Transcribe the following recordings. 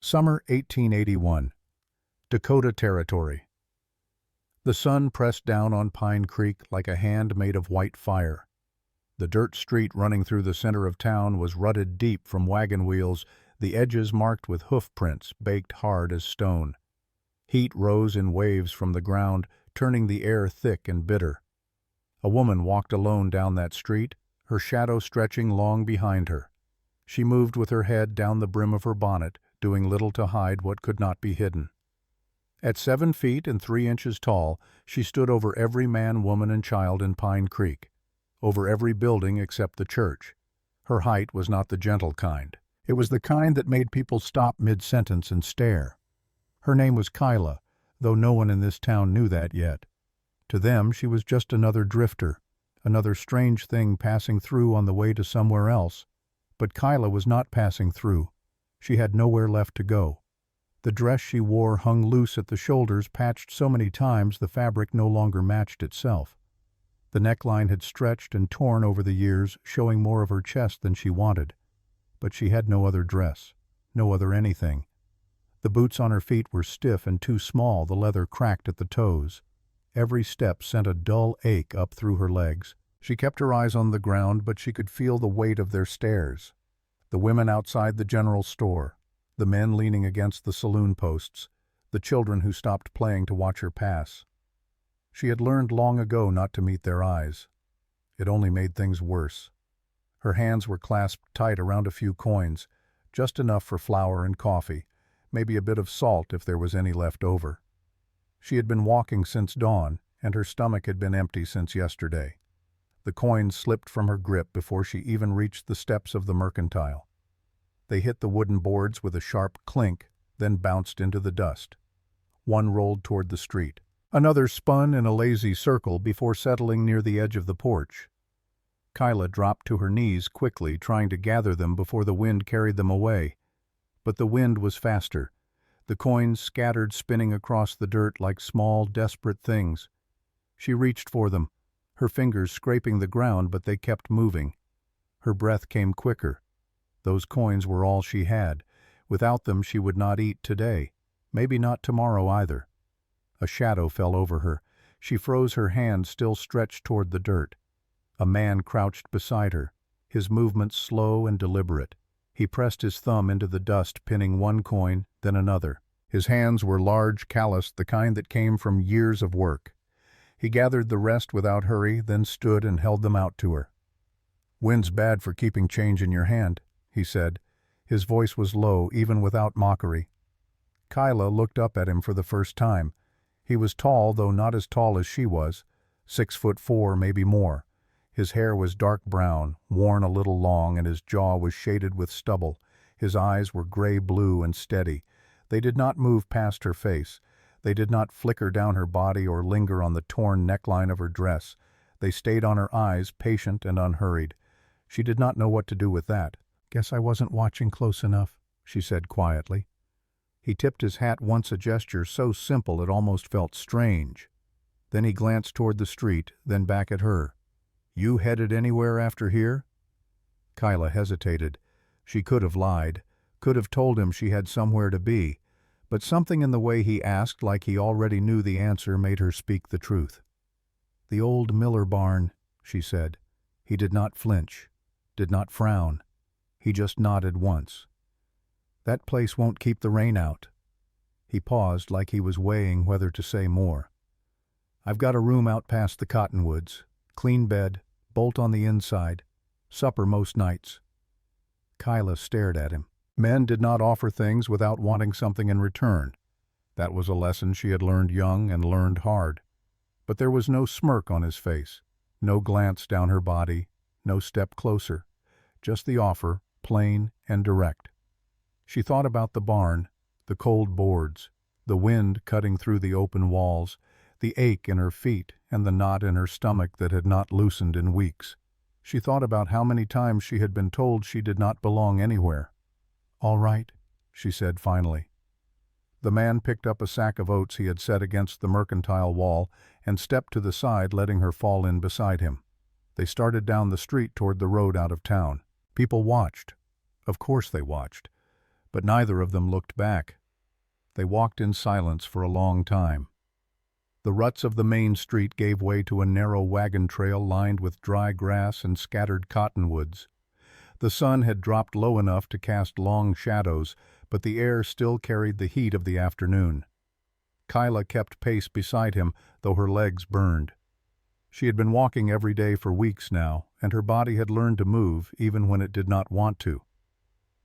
Summer 1881. Dakota Territory. The sun pressed down on Pine Creek like a hand made of white fire. The dirt street running through the center of town was rutted deep from wagon wheels, the edges marked with hoof prints baked hard as stone. Heat rose in waves from the ground, turning the air thick and bitter. A woman walked alone down that street, her shadow stretching long behind her. She moved with her head down the brim of her bonnet, doing little to hide what could not be hidden. At 7 feet and 3 inches tall, she stood over every man, woman, and child in Pine Creek, over every building except the church. Her height was not the gentle kind. It was the kind that made people stop mid-sentence and stare. Her name was Kyla, though no one in this town knew that yet. To them, she was just another drifter, another strange thing passing through on the way to somewhere else. But Kyla was not passing through. She had nowhere left to go. The dress she wore hung loose at the shoulders, patched so many times the fabric no longer matched itself. The neckline had stretched and torn over the years, showing more of her chest than she wanted. But she had no other dress, no other anything. The boots on her feet were stiff and too small, the leather cracked at the toes. Every step sent a dull ache up through her legs. She kept her eyes on the ground, but she could feel the weight of their stares. The women outside the general store, the men leaning against the saloon posts, the children who stopped playing to watch her pass. She had learned long ago not to meet their eyes. It only made things worse. Her hands were clasped tight around a few coins, just enough for flour and coffee, maybe a bit of salt if there was any left over. She had been walking since dawn, and her stomach had been empty since yesterday. The coins slipped from her grip before she even reached the steps of the mercantile. They hit the wooden boards with a sharp clink, then bounced into the dust. One rolled toward the street. Another spun in a lazy circle before settling near the edge of the porch. Kyla dropped to her knees quickly, trying to gather them before the wind carried them away. But the wind was faster. The coins scattered, spinning across the dirt like small, desperate things. She reached for them, her fingers scraping the ground, but they kept moving. Her breath came quicker. Those coins were all she had. Without them she would not eat today, maybe not tomorrow either. A shadow fell over her. She froze, her hand still stretched toward the dirt. A man crouched beside her, his movements slow and deliberate. He pressed his thumb into the dust, pinning one coin, then another. His hands were large, calloused, the kind that came from years of work. He gathered the rest without hurry, then stood and held them out to her. "Wind's bad for keeping change in your hand," he said. His voice was low, even without mockery. Kyla looked up at him for the first time. He was tall, though not as tall as she was, 6'4", maybe more. His hair was dark brown, worn a little long, and his jaw was shaded with stubble. His eyes were gray-blue and steady. They did not move past her face. They did not flicker down her body or linger on the torn neckline of her dress. They stayed on her eyes, patient and unhurried. She did not know what to do with that. "Guess I wasn't watching close enough," she said quietly. He tipped his hat once, a gesture so simple it almost felt strange. Then he glanced toward the street, then back at her. "You headed anywhere after here?" Kyla hesitated. She could have lied, could have told him she had somewhere to be, but something in the way he asked, like he already knew the answer, made her speak the truth. "The old Miller barn," she said. He did not flinch, did not frown. He just nodded once. "That place won't keep the rain out." He paused, like he was weighing whether to say more. "I've got a room out past the cottonwoods. Clean bed, bolt on the inside, supper most nights." Kyla stared at him. Men did not offer things without wanting something in return. That was a lesson she had learned young and learned hard. But there was no smirk on his face, no glance down her body, no step closer. Just the offer, plain and direct. She thought about the barn, the cold boards, the wind cutting through the open walls, the ache in her feet and the knot in her stomach that had not loosened in weeks. She thought about how many times she had been told she did not belong anywhere. "All right," she said finally. The man picked up a sack of oats he had set against the mercantile wall and stepped to the side, letting her fall in beside him. They started down the street toward the road out of town. People watched. Of course they watched. but neither of them looked back. They walked in silence for a long time. The ruts of the main street gave way to a narrow wagon trail lined with dry grass and scattered cottonwoods. The sun had dropped low enough to cast long shadows, but the air still carried the heat of the afternoon. Kyla kept pace beside him, though her legs burned. She had been walking every day for weeks now, and her body had learned to move even when it did not want to.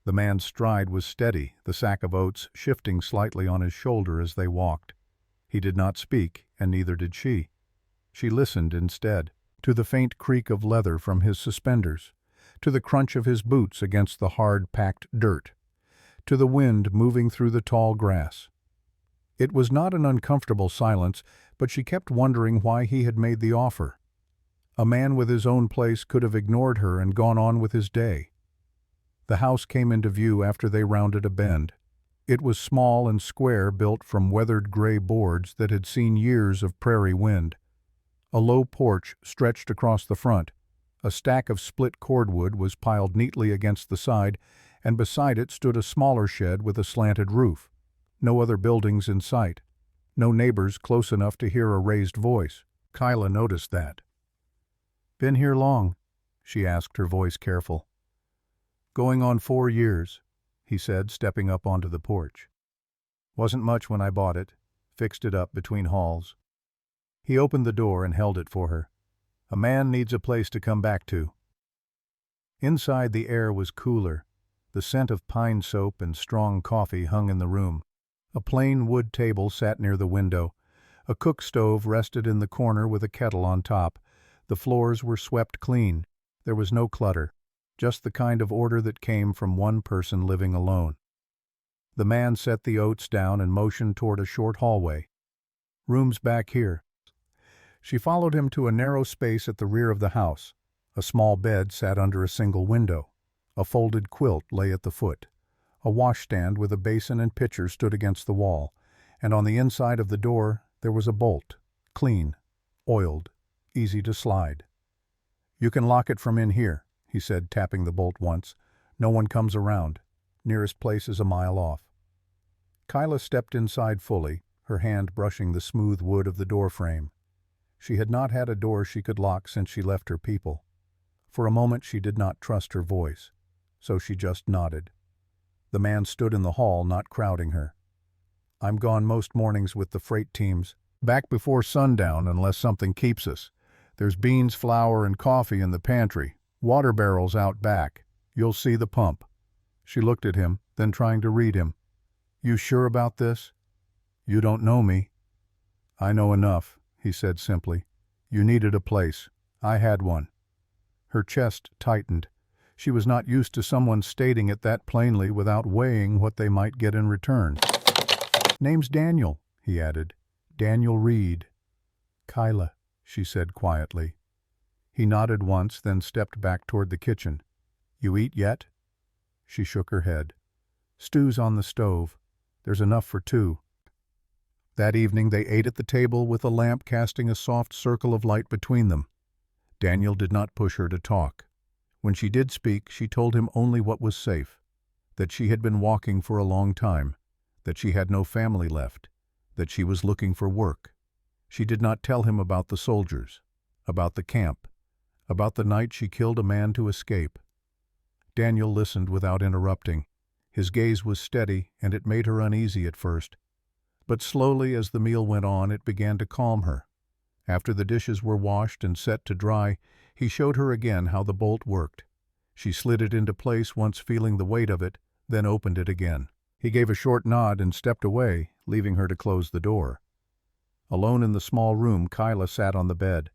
The man's stride was steady, the sack of oats shifting slightly on his shoulder as they walked. He did not speak, and neither did she. She listened instead, to the faint creak of leather from his suspenders, to the crunch of his boots against the hard, packed dirt, to the wind moving through the tall grass. It was not an uncomfortable silence, but she kept wondering why he had made the offer. A man with his own place could have ignored her and gone on with his day. The house came into view after they rounded a bend. It was small and square, built from weathered gray boards that had seen years of prairie wind. A low porch stretched across the front. A stack of split cordwood was piled neatly against the side, and beside it stood a smaller shed with a slanted roof. No other buildings in sight. No neighbors close enough to hear a raised voice. Kyla noticed that. "Been here long?" she asked, her voice careful. "Going on 4 years," he said, stepping up onto the porch. "Wasn't much when I bought it. Fixed it up between hauls." He opened the door and held it for her. "A man needs a place to come back to." Inside, the air was cooler. The scent of pine soap and strong coffee hung in the room. A plain wood table sat near the window. A cook stove rested in the corner with a kettle on top. The floors were swept clean. There was no clutter, just the kind of order that came from one person living alone. The man set the oats down and motioned toward a short hallway. "Room's back here." She followed him to a narrow space at the rear of the house. A small bed sat under a single window. A folded quilt lay at the foot. A washstand with a basin and pitcher stood against the wall, and on the inside of the door there was a bolt, clean, oiled, easy to slide. "You can lock it from in here," he said, tapping the bolt once. "No one comes around. Nearest place is a mile off." Kyla stepped inside fully, her hand brushing the smooth wood of the door frame. She had not had a door she could lock since she left her people. For a moment she did not trust her voice, so she just nodded. The man stood in the hall, not crowding her. "I'm gone most mornings with the freight teams. Back before sundown unless something keeps us. There's beans, flour, and coffee in the pantry. Water barrels out back. You'll see the pump." She looked at him, then trying to read him. "You sure about this?" "You don't know me." "I know enough," he said simply. "You needed a place. I had one." Her chest tightened. She was not used to someone stating it that plainly without weighing what they might get in return. "Name's Daniel," he added. "Daniel Reed." "Kyla," she said quietly. He nodded once, then stepped back toward the kitchen. "You eat yet?" She shook her head. "Stew's on the stove. There's enough for 2. That evening they ate at the table with the lamp casting a soft circle of light between them. Daniel did not push her to talk. When she did speak, she told him only what was safe, that she had been walking for a long time, that she had no family left, that she was looking for work. She did not tell him about the soldiers, about the camp, about the night she killed a man to escape. Daniel listened without interrupting. His gaze was steady, and it made her uneasy at first. But slowly, as the meal went on, it began to calm her. After the dishes were washed and set to dry, he showed her again how the bolt worked. She slid it into place once feeling the weight of it, then opened it again. He gave a short nod and stepped away, leaving her to close the door. Alone in the small room, Kyla sat on the bed.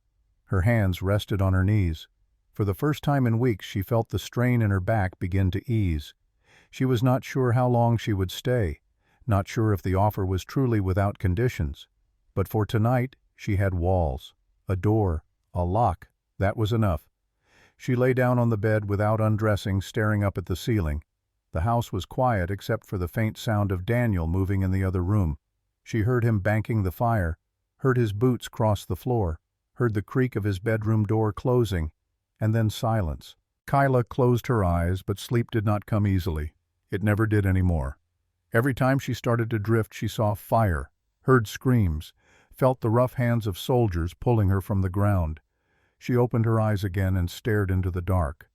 Her hands rested on her knees. For the first time in weeks she felt the strain in her back begin to ease. She was not sure how long she would stay, not sure if the offer was truly without conditions. But for tonight she had walls, a door, a lock. That was enough. She lay down on the bed without undressing, staring up at the ceiling. The house was quiet except for the faint sound of Daniel moving in the other room. She heard him banking the fire, heard his boots cross the floor, heard the creak of his bedroom door closing, and then silence. Kyla closed her eyes, but sleep did not come easily. It never did anymore. Every time she started to drift, she saw fire, heard screams, felt the rough hands of soldiers pulling her from the ground. She opened her eyes again and stared into the dark.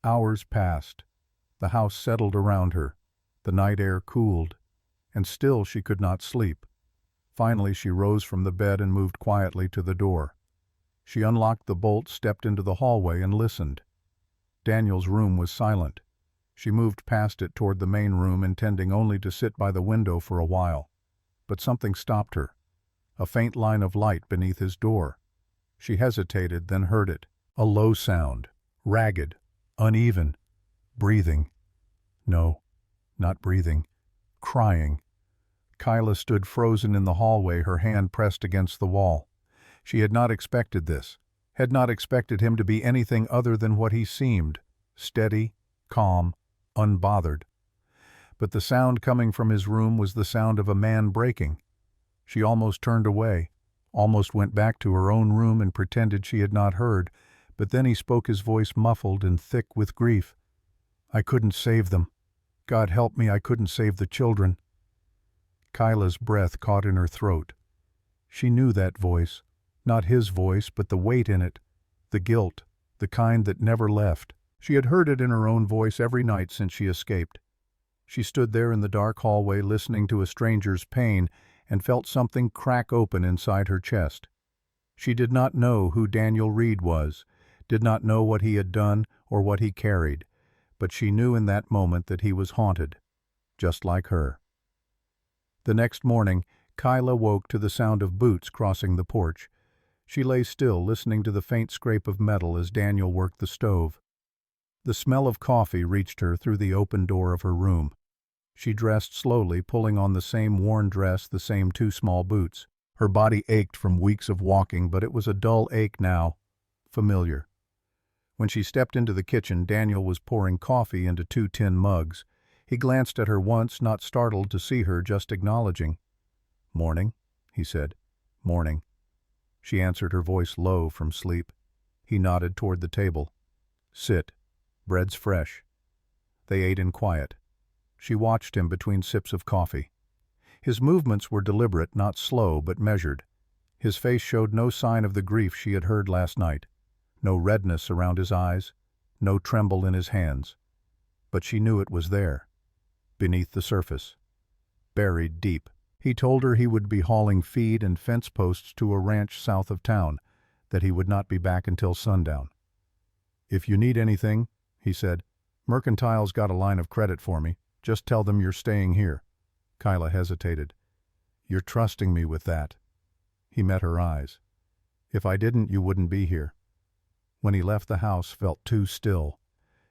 Hours passed. The house settled around her. The night air cooled. And still she could not sleep. Finally she rose from the bed and moved quietly to the door. She unlocked the bolt, stepped into the hallway, and listened. Daniel's room was silent. She moved past it toward the main room, intending only to sit by the window for a while. But something stopped her. A faint line of light beneath his door. She hesitated, then heard it. A low sound, ragged, uneven, breathing. No, not breathing, crying. Kyla stood frozen in the hallway, her hand pressed against the wall. She had not expected this, had not expected him to be anything other than what he seemed, steady, calm, unbothered. But the sound coming from his room was the sound of a man breaking. She almost turned away, almost went back to her own room and pretended she had not heard, but then he spoke, his voice muffled and thick with grief. "I couldn't save them. God help me, I couldn't save the children." Kyla's breath caught in her throat. She knew that voice, not his voice, but the weight in it, the guilt, the kind that never left. She had heard it in her own voice every night since she escaped. She stood there in the dark hallway listening to a stranger's pain and felt something crack open inside her chest. She did not know who Daniel Reed was, did not know what he had done or what he carried, but she knew in that moment that he was haunted, just like her. The next morning, Kyla woke to the sound of boots crossing the porch. She lay still, listening to the faint scrape of metal as Daniel worked the stove. The smell of coffee reached her through the open door of her room. She dressed slowly, pulling on the same worn dress, the same 2 small boots. Her body ached from weeks of walking, but it was a dull ache now, familiar. When she stepped into the kitchen, Daniel was pouring coffee into 2 tin mugs. He glanced at her once, not startled to see her, just acknowledging. "Morning," he said. "Morning." She answered, her voice low from sleep. He nodded toward the table. "Sit. Bread's fresh." They ate in quiet. She watched him between sips of coffee. His movements were deliberate, not slow, but measured. His face showed no sign of the grief she had heard last night. No redness around his eyes, no tremble in his hands. But she knew it was there, beneath the surface, buried deep. He told her he would be hauling feed and fence posts to a ranch south of town, that he would not be back until sundown. "If you need anything," he said, "Mercantile's got a line of credit for me. Just tell them you're staying here." Kyla hesitated. "You're trusting me with that." He met her eyes. "If I didn't, you wouldn't be here." When he left, the house felt too still.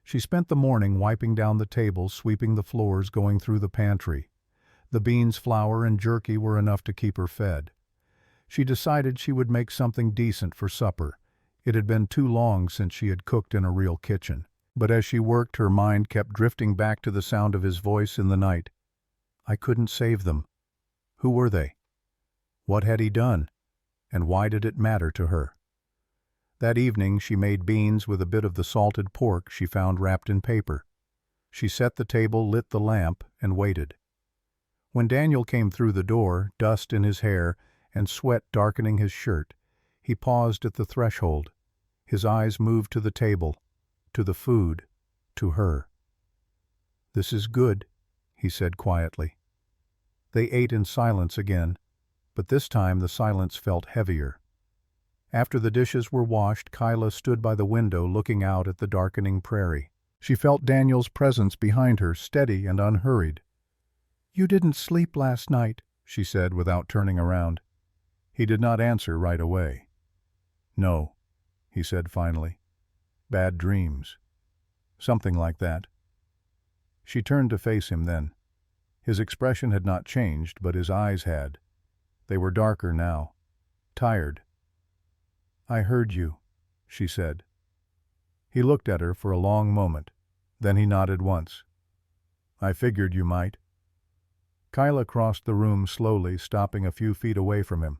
She spent the morning wiping down the table, sweeping the floors, going through the pantry. The beans, flour, and jerky were enough to keep her fed. She decided she would make something decent for supper. It had been too long since she had cooked in a real kitchen. But as she worked, her mind kept drifting back to the sound of his voice in the night. I couldn't save them. Who were they? What had he done? And why did it matter to her? That evening she made beans with a bit of the salted pork she found wrapped in paper. She set the table, lit the lamp, and waited. When Daniel came through the door, dust in his hair and sweat darkening his shirt, he paused at the threshold. His eyes moved to the table, to the food, to her. "This is good," he said quietly. They ate in silence again, but this time the silence felt heavier. After the dishes were washed, Kyla stood by the window looking out at the darkening prairie. She felt Daniel's presence behind her, steady and unhurried. "You didn't sleep last night," she said without turning around. He did not answer right away. "No," he said finally. "Bad dreams. Something like that." She turned to face him then. His expression had not changed, but his eyes had. They were darker now, tired. "I heard you," she said. He looked at her for a long moment. Then he nodded once. "I figured you might." Kyla crossed the room slowly, stopping a few feet away from him.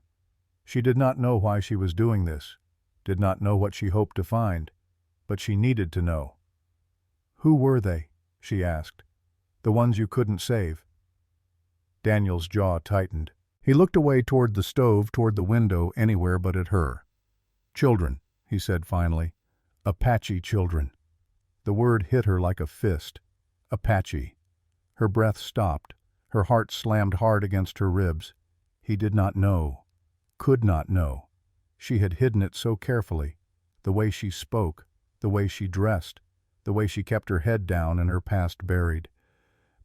She did not know why she was doing this, did not know what she hoped to find, but she needed to know. "Who were they?" she asked. The ones you couldn't save. Daniel's jaw tightened. He looked away toward the stove, toward the window, anywhere but at her. Children, he said finally. Apache children. The word hit her like a fist. Apache. Her breath stopped. Her heart slammed hard against her ribs. He did not know. Could not know. She had hidden it so carefully. The way she spoke, the way she dressed, the way she kept her head down and her past buried.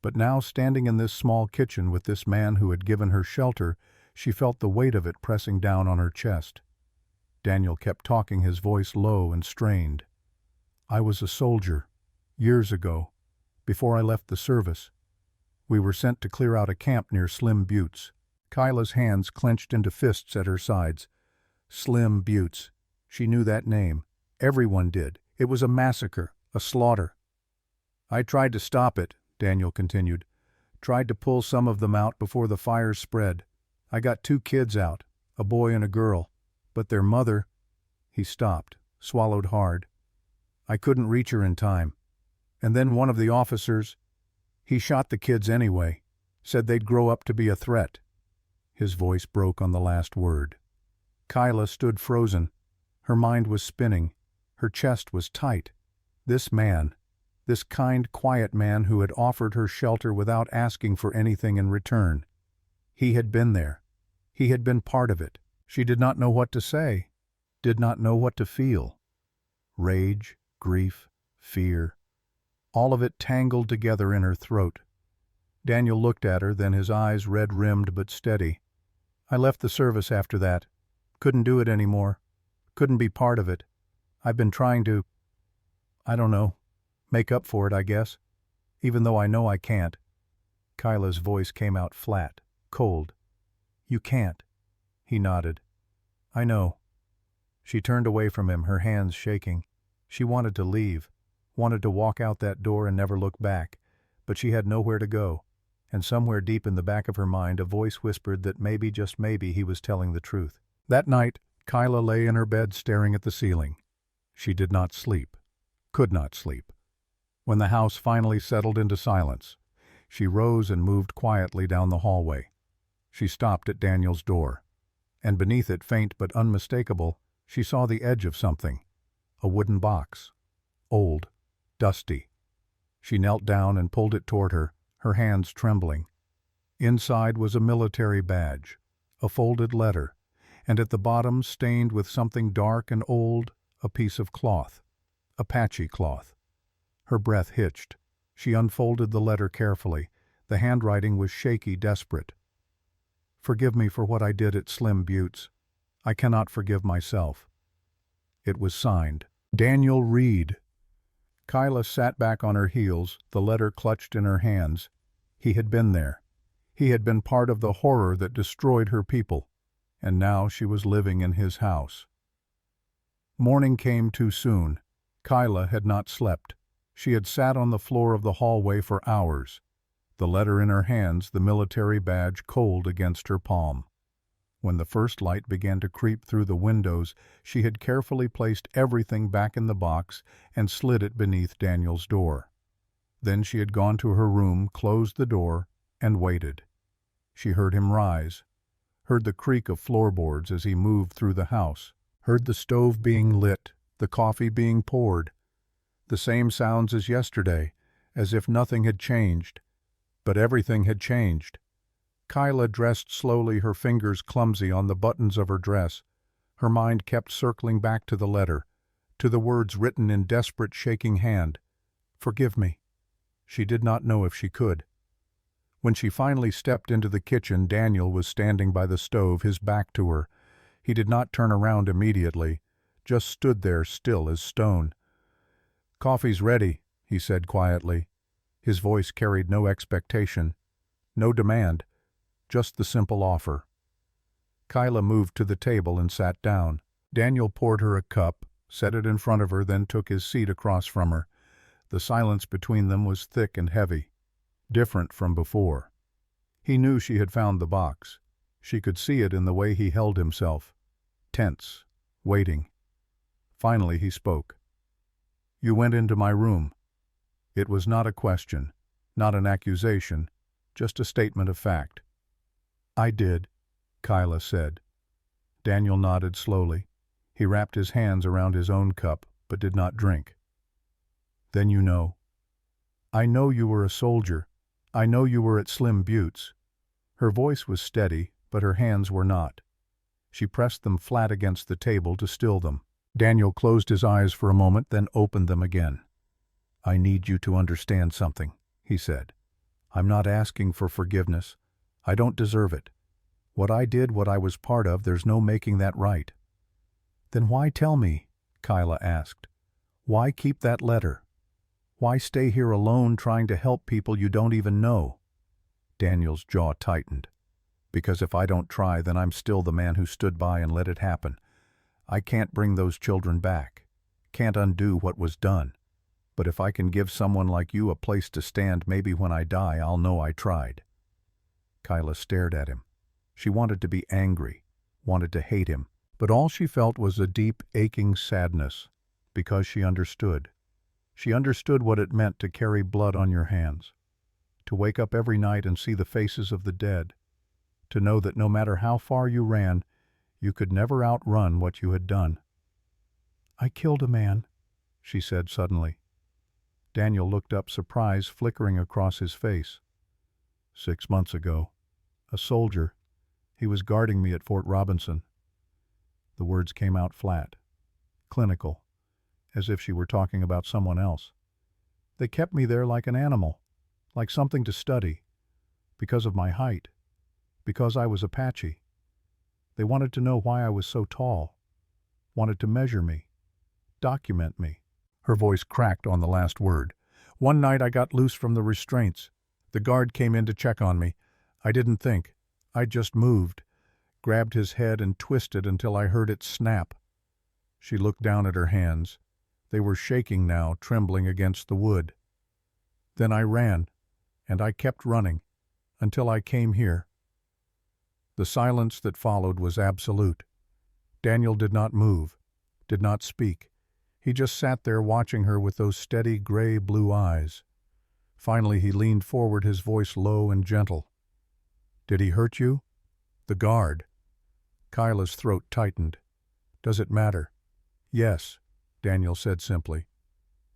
But now, standing in this small kitchen with this man who had given her shelter, she felt the weight of it pressing down on her chest. Daniel kept talking, his voice low and strained. I was a soldier, years ago, before I left the service. We were sent to clear out a camp near Slim Buttes. Kyla's hands clenched into fists at her sides. Slim Buttes. She knew that name. Everyone did. It was a massacre, a slaughter. I tried to stop it, Daniel continued. Tried to pull some of them out before the fires spread. I got 2 kids out, a boy and a girl. But their mother... He stopped, swallowed hard. I couldn't reach her in time. And then one of the officers... He shot the kids anyway. Said they'd grow up to be a threat. His voice broke on the last word. Kyla stood frozen. Her mind was spinning. Her chest was tight. This man, this kind, quiet man who had offered her shelter without asking for anything in return. He had been there. He had been part of it. She did not know what to say, did not know what to feel. Rage, grief, fear, all of it tangled together in her throat. Daniel looked at her, then his eyes red-rimmed but steady. I left the service after that. Couldn't do it anymore. Couldn't be part of it. I've been trying to, I don't know, make up for it, I guess, even though I know I can't. Kyla's voice came out flat, cold. You can't. He nodded. I know. She turned away from him, her hands shaking. She wanted to leave, wanted to walk out that door and never look back, but she had nowhere to go, and somewhere deep in the back of her mind a voice whispered that maybe, just maybe, he was telling the truth. That night, Kyla lay in her bed staring at the ceiling. She did not sleep, could not sleep. When the house finally settled into silence, she rose and moved quietly down the hallway. She stopped at Daniel's door, and beneath it, faint but unmistakable, she saw the edge of something, a wooden box, old, dusty. She knelt down and pulled it toward her, her hands trembling. Inside was a military badge, a folded letter, and at the bottom, stained with something dark and old, a piece of cloth, Apache cloth. Her breath hitched. She unfolded the letter carefully. The handwriting was shaky, desperate. Forgive me for what I did at Slim Buttes. I cannot forgive myself. It was signed, Daniel Reed. Kyla sat back on her heels, the letter clutched in her hands. He had been there. He had been part of the horror that destroyed her people, and now she was living in his house. Morning came too soon. Kyla had not slept. She had sat on the floor of the hallway for hours, the letter in her hands, the military badge cold against her palm. When the first light began to creep through the windows, she had carefully placed everything back in the box and slid it beneath Daniel's door. Then she had gone to her room, closed the door, and waited. She heard him rise, heard the creak of floorboards as he moved through the house, heard the stove being lit, the coffee being poured. The same sounds as yesterday, as if nothing had changed. But everything had changed. Kyla dressed slowly, her fingers clumsy on the buttons of her dress. Her mind kept circling back to the letter, to the words written in desperate, shaking hand. Forgive me. She did not know if she could. When she finally stepped into the kitchen, Daniel was standing by the stove, his back to her. He did not turn around immediately, just stood there still as stone. Coffee's ready, he said quietly. His voice carried no expectation, no demand, just the simple offer. Kyla moved to the table and sat down. Daniel poured her a cup, set it in front of her, then took his seat across from her. The silence between them was thick and heavy, different from before. He knew she had found the box. She could see it in the way he held himself, tense, waiting. Finally he spoke. You went into my room. It was not a question, Not an accusation, just a statement of fact. "I did," Kyla said. Daniel nodded slowly. He wrapped his hands around his own cup, but did not drink. "Then you know." "I know you were a soldier. I know you were at Slim Butte's." Her voice was steady, but her hands were not. She pressed them flat against the table to still them. Daniel closed his eyes for a moment, then opened them again. "I need you to understand something," he said. "I'm not asking for forgiveness. I don't deserve it. What I did, what I was part of, there's no making that right." "Then why tell me?" Kyla asked. "Why keep that letter? Why stay here alone trying to help people you don't even know?" Daniel's jaw tightened. "Because if I don't try, then I'm still the man who stood by and let it happen. I can't bring those children back. Can't undo what was done. But if I can give someone like you a place to stand, maybe when I die, I'll know I tried." Kyla stared at him. She wanted to be angry, wanted to hate him, but all she felt was a deep, aching sadness, because she understood. She understood what it meant to carry blood on your hands, to wake up every night and see the faces of the dead, to know that no matter how far you ran, you could never outrun what you had done. "I killed a man," she said suddenly. Daniel looked up, surprise flickering across his face. 6 months ago. A soldier. He was guarding me at Fort Robinson." The words came out flat, clinical, as if she were talking about someone else. "They kept me there like an animal, like something to study, because of my height, because I was Apache. They wanted to know why I was so tall, wanted to measure me, document me." Her voice cracked on the last word. "One night I got loose from the restraints. The guard came in to check on me. I didn't think. I just moved, grabbed his head and twisted until I heard it snap." She looked down at her hands. They were shaking now, trembling against the wood. "Then I ran, and I kept running, until I came here." The silence that followed was absolute. Daniel did not move, did not speak. He just sat there watching her with those steady gray-blue eyes. Finally he leaned forward, his voice low and gentle. "Did he hurt you?" "The guard." Kyla's throat tightened. "Does it matter?" "Yes," Daniel said simply.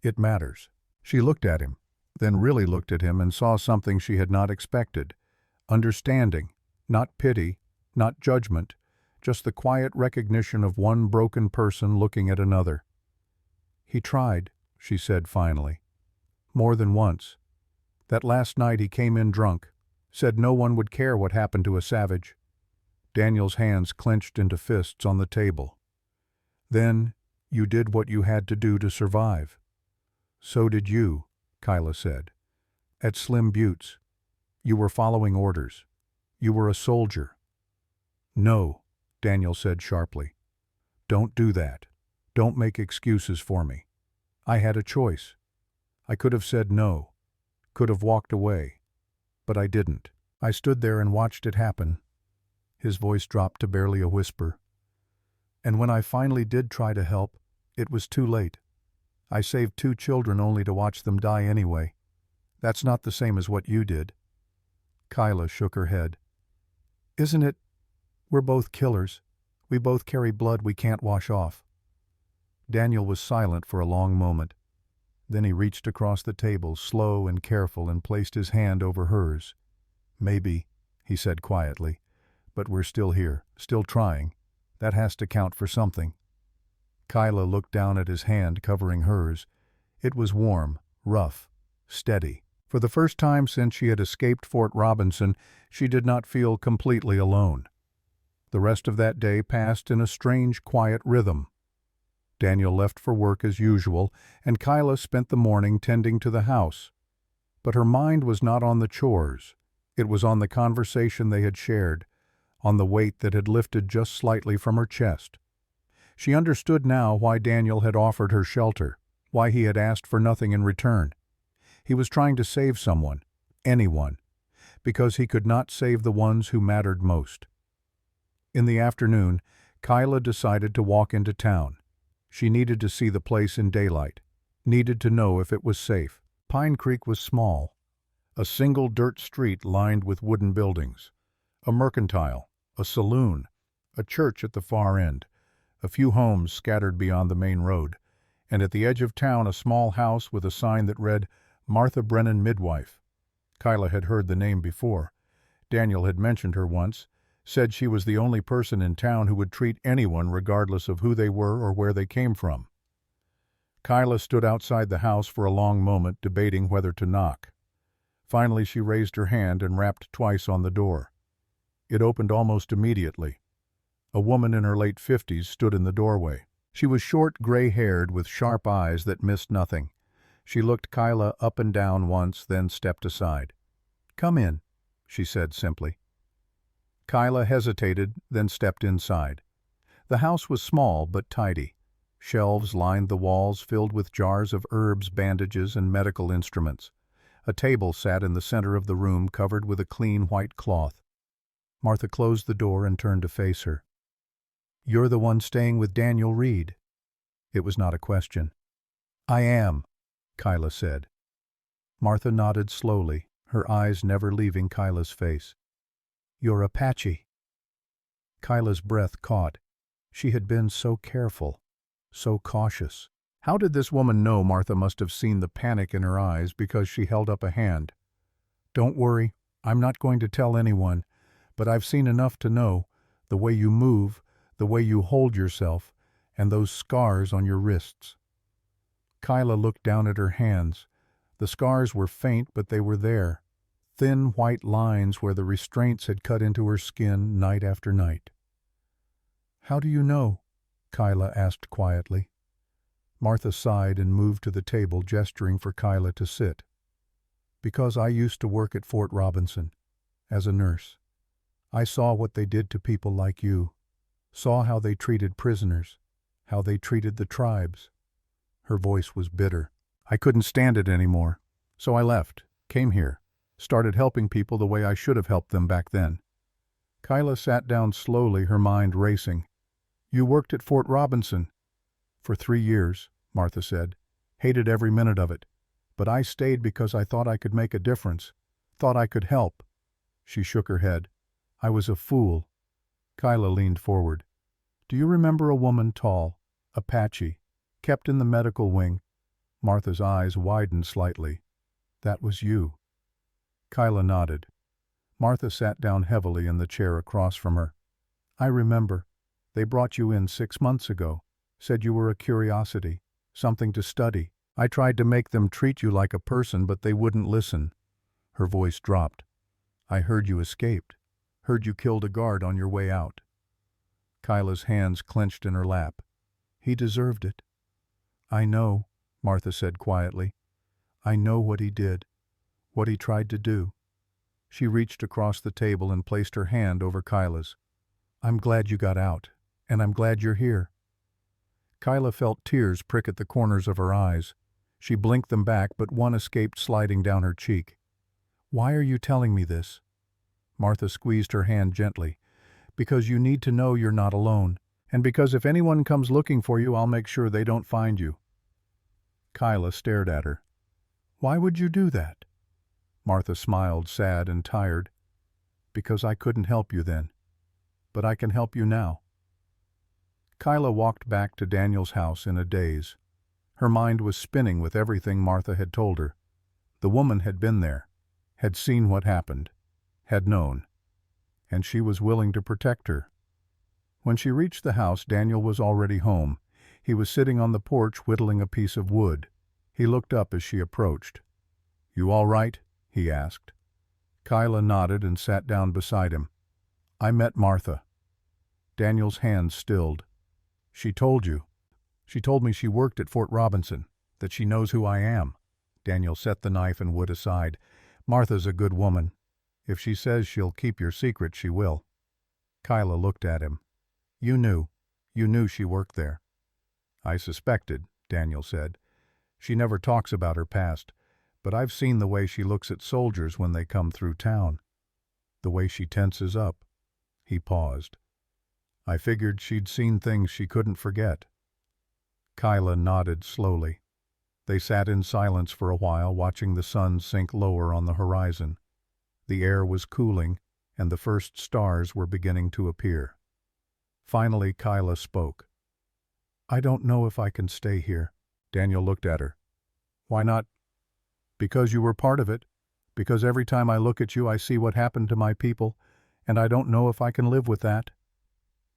"It matters." She looked at him, then really looked at him and saw something she had not expected. Understanding, not pity, not judgment, just the quiet recognition of one broken person looking at another. "He tried," she said finally. "More than once. That last night he came in drunk, said no one would care what happened to a savage." Daniel's hands clenched into fists on the table. "Then you did what you had to do to survive." "So did you," Kyla said. "At Slim Butte's. You were following orders. You were a soldier." "No," Daniel said sharply. "Don't do that. Don't make excuses for me. I had a choice. I could have said no, could have walked away, but I didn't. I stood there and watched it happen." His voice dropped to barely a whisper. "And when I finally did try to help, it was too late. I saved 2 children only to watch them die anyway. That's not the same as what you did." Kyla shook her head. "Isn't it? We're both killers. We both carry blood we can't wash off." Daniel was silent for a long moment. Then he reached across the table, slow and careful, and placed his hand over hers. "Maybe," he said quietly, "but we're still here, still trying. That has to count for something." Kyla looked down at his hand covering hers. It was warm, rough, steady. For the first time since she had escaped Fort Robinson, she did not feel completely alone. The rest of that day passed in a strange, quiet rhythm. Daniel left for work as usual, and Kyla spent the morning tending to the house. But her mind was not on the chores. It was on the conversation they had shared, on the weight that had lifted just slightly from her chest. She understood now why Daniel had offered her shelter, why he had asked for nothing in return. He was trying to save someone, anyone, because he could not save the ones who mattered most. In the afternoon, Kyla decided to walk into town. She needed to see the place in daylight, needed to know if it was safe. Pine Creek was small. A single dirt street lined with wooden buildings. A mercantile, a saloon, a church at the far end, a few homes scattered beyond the main road, and at the edge of town a small house with a sign that read, Martha Brennan Midwife. Kyla had heard the name before. Daniel had mentioned her once, said she was the only person in town who would treat anyone regardless of who they were or where they came from. Kyla stood outside the house for a long moment, debating whether to knock. Finally she raised her hand and rapped twice on the door. It opened almost immediately. A woman in her late 50s stood in the doorway. She was short, gray-haired, with sharp eyes that missed nothing. She looked Kyla up and down once, then stepped aside. "Come in," she said simply. Kyla hesitated, then stepped inside. The house was small but tidy. Shelves lined the walls filled with jars of herbs, bandages, and medical instruments. A table sat in the center of the room covered with a clean white cloth. Martha closed the door and turned to face her. "You're the one staying with Daniel Reed?" It was not a question. "I am," Kyla said. Martha nodded slowly, her eyes never leaving Kyla's face. "You're Apache." Kyla's breath caught. She had been so careful, so cautious. How did this woman know Martha must have seen the panic in her eyes because she held up a hand? "Don't worry, I'm not going to tell anyone, but I've seen enough to know, the way you move, the way you hold yourself, and those scars on your wrists." Kyla looked down at her hands. The scars were faint, but they were there. Thin white lines where the restraints had cut into her skin night after night. "How do you know?" Kyla asked quietly. Martha sighed and moved to the table, gesturing for Kyla to sit. "Because I used to work at Fort Robinson, as a nurse. I saw what they did to people like you, saw how they treated prisoners, how they treated the tribes." Her voice was bitter. "I couldn't stand it anymore, so I left, came here, started helping people the way I should have helped them back then." Kyla sat down slowly, her mind racing. "You worked at Fort Robinson?" "For 3 years," Martha said. "Hated every minute of it. But I stayed because I thought I could make a difference, thought I could help." She shook her head. "I was a fool." Kyla leaned forward. "Do you remember a woman tall, Apache, kept in the medical wing?" Martha's eyes widened slightly. "That was you." Kyla nodded. Martha sat down heavily in the chair across from her. "I remember. They brought you in 6 months ago. Said you were a curiosity, something to study. I tried to make them treat you like a person, but they wouldn't listen." Her voice dropped. "I heard you escaped. Heard you killed a guard on your way out." Kyla's hands clenched in her lap. "He deserved it." "I know," Martha said quietly. "I know what he did, what he tried to do." She reached across the table and placed her hand over Kyla's. "I'm glad you got out, and I'm glad you're here." Kyla felt tears prick at the corners of her eyes. She blinked them back, but one escaped sliding down her cheek. "Why are you telling me this?" Martha squeezed her hand gently. "Because you need to know you're not alone, and because if anyone comes looking for you, I'll make sure they don't find you." Kyla stared at her. "Why would you do that?" Martha smiled, sad and tired. "Because I couldn't help you then. But I can help you now." Kyla walked back to Daniel's house in a daze. Her mind was spinning with everything Martha had told her. The woman had been there, had seen what happened, had known, and she was willing to protect her. When she reached the house, Daniel was already home. He was sitting on the porch whittling a piece of wood. He looked up as she approached. "You all right?" he asked. Kyla nodded and sat down beside him. "I met Martha." Daniel's hands stilled. "She told you?" "She told me she worked at Fort Robinson, that she knows who I am." Daniel set the knife and wood aside. "Martha's a good woman. If she says she'll keep your secret, she will." Kyla looked at him. You knew she worked there." "I suspected," Daniel said. "She never talks about her past, but I've seen the way she looks at soldiers when they come through town. The way she tenses up." He paused. "I figured she'd seen things she couldn't forget." Kyla nodded slowly. They sat in silence for a while, watching the sun sink lower on the horizon. The air was cooling, and the first stars were beginning to appear. Finally, Kyla spoke. "I don't know if I can stay here." Daniel looked at her. "Why not?" "Because you were part of it. Because every time I look at you I see what happened to my people, and I don't know if I can live with that."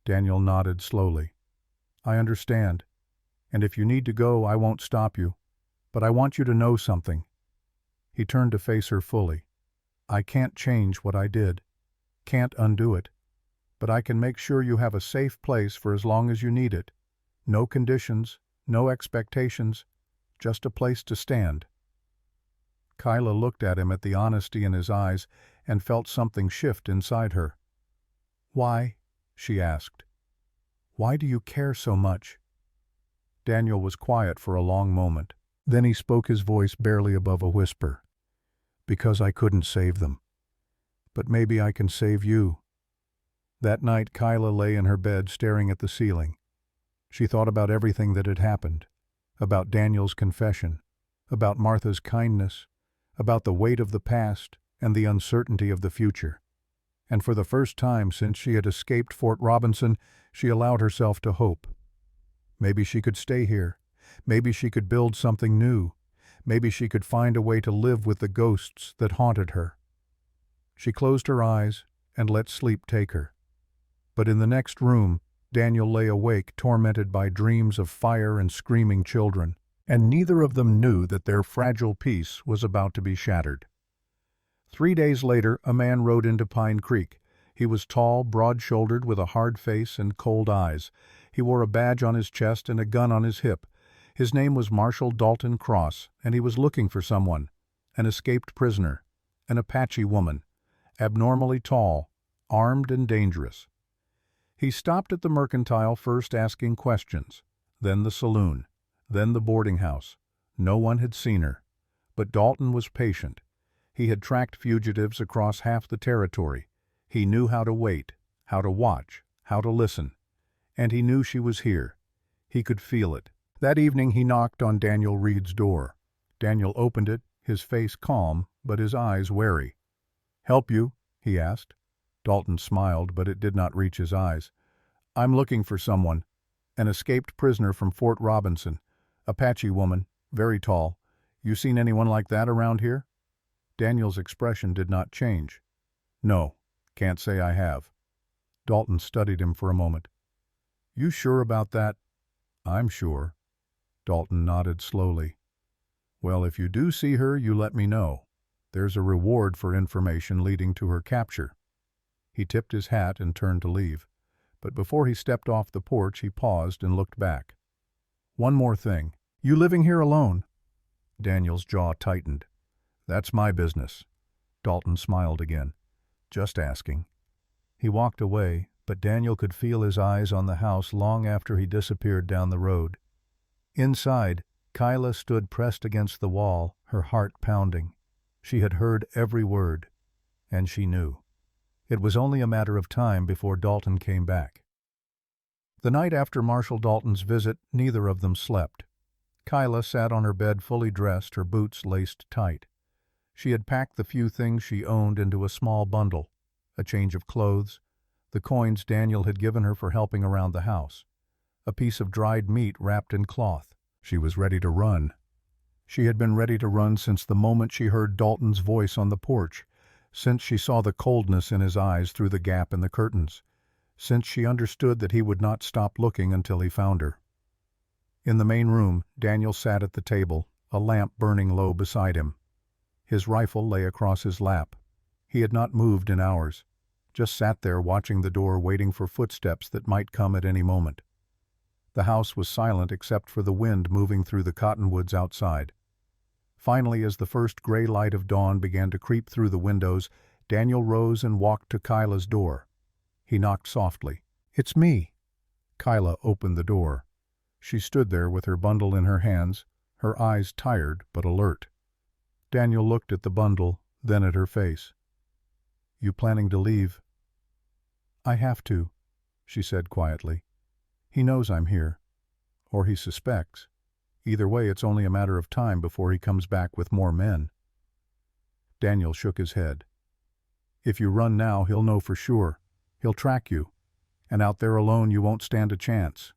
Daniel nodded slowly. "I understand. And if you need to go, I won't stop you. But I want you to know something." He turned to face her fully. "I can't change what I did. Can't undo it. But I can make sure you have a safe place for as long as you need it. No conditions, no expectations, just a place to stand." Kyla looked at him, at the honesty in his eyes, and felt something shift inside her. "Why?" she asked. "Why do you care so much?" Daniel was quiet for a long moment. Then he spoke, his voice barely above a whisper. "Because I couldn't save them. But maybe I can save you." That night Kyla lay in her bed staring at the ceiling. She thought about everything that had happened, about Daniel's confession, about Martha's kindness, about the weight of the past and the uncertainty of the future. And for the first time since she had escaped Fort Robinson, she allowed herself to hope. Maybe she could stay here. Maybe she could build something new. Maybe she could find a way to live with the ghosts that haunted her. She closed her eyes and let sleep take her. But in the next room, Daniel lay awake, tormented by dreams of fire and screaming children, and neither of them knew that their fragile peace was about to be shattered. 3 days later, a man rode into Pine Creek. He was tall, broad-shouldered, with a hard face and cold eyes. He wore a badge on his chest and a gun on his hip. His name was Marshal Dalton Cross, and he was looking for someone, an escaped prisoner, an Apache woman, abnormally tall, armed and dangerous. He stopped at the mercantile, first asking questions, then the saloon, then the boarding house. No one had seen her, but Dalton was patient. He had tracked fugitives across half the territory. He knew how to wait, how to watch, how to listen. And he knew she was here. He could feel it. That evening he knocked on Daniel Reed's door. Daniel opened it, his face calm, but his eyes wary. "Help you?" he asked. Dalton smiled, but it did not reach his eyes. "I'm looking for someone. An escaped prisoner from Fort Robinson. Apache woman, very tall. You seen anyone like that around here?" Daniel's expression did not change. "No, can't say I have." Dalton studied him for a moment. "You sure about that?" "I'm sure." Dalton nodded slowly. "Well, if you do see her, you let me know. There's a reward for information leading to her capture." He tipped his hat and turned to leave. But before he stepped off the porch, he paused and looked back. "One more thing. You living here alone?" Daniel's jaw tightened. "That's my business." Dalton smiled again. "Just asking." He walked away, but Daniel could feel his eyes on the house long after he disappeared down the road. Inside, Kyla stood pressed against the wall, her heart pounding. She had heard every word, and she knew. It was only a matter of time before Dalton came back. The night after Marshal Dalton's visit, neither of them slept. Kyla sat on her bed fully dressed, her boots laced tight. She had packed the few things she owned into a small bundle, a change of clothes, the coins Daniel had given her for helping around the house, a piece of dried meat wrapped in cloth. She was ready to run. She had been ready to run since the moment she heard Dalton's voice on the porch, since she saw the coldness in his eyes through the gap in the curtains, since she understood that he would not stop looking until he found her. In the main room, Daniel sat at the table, a lamp burning low beside him. His rifle lay across his lap. He had not moved in hours, just sat there watching the door, waiting for footsteps that might come at any moment. The house was silent except for the wind moving through the cottonwoods outside. Finally, as the first gray light of dawn began to creep through the windows, Daniel rose and walked to Kyla's door. He knocked softly. "It's me." Kyla opened the door. She stood there with her bundle in her hands, her eyes tired but alert. Daniel looked at the bundle, then at her face. "You planning to leave?" "I have to," she said quietly. "He knows I'm here. Or he suspects. Either way, it's only a matter of time before he comes back with more men. Daniel shook his head. If you run now, he'll know for sure. He'll track you. And out there alone, you won't stand a chance.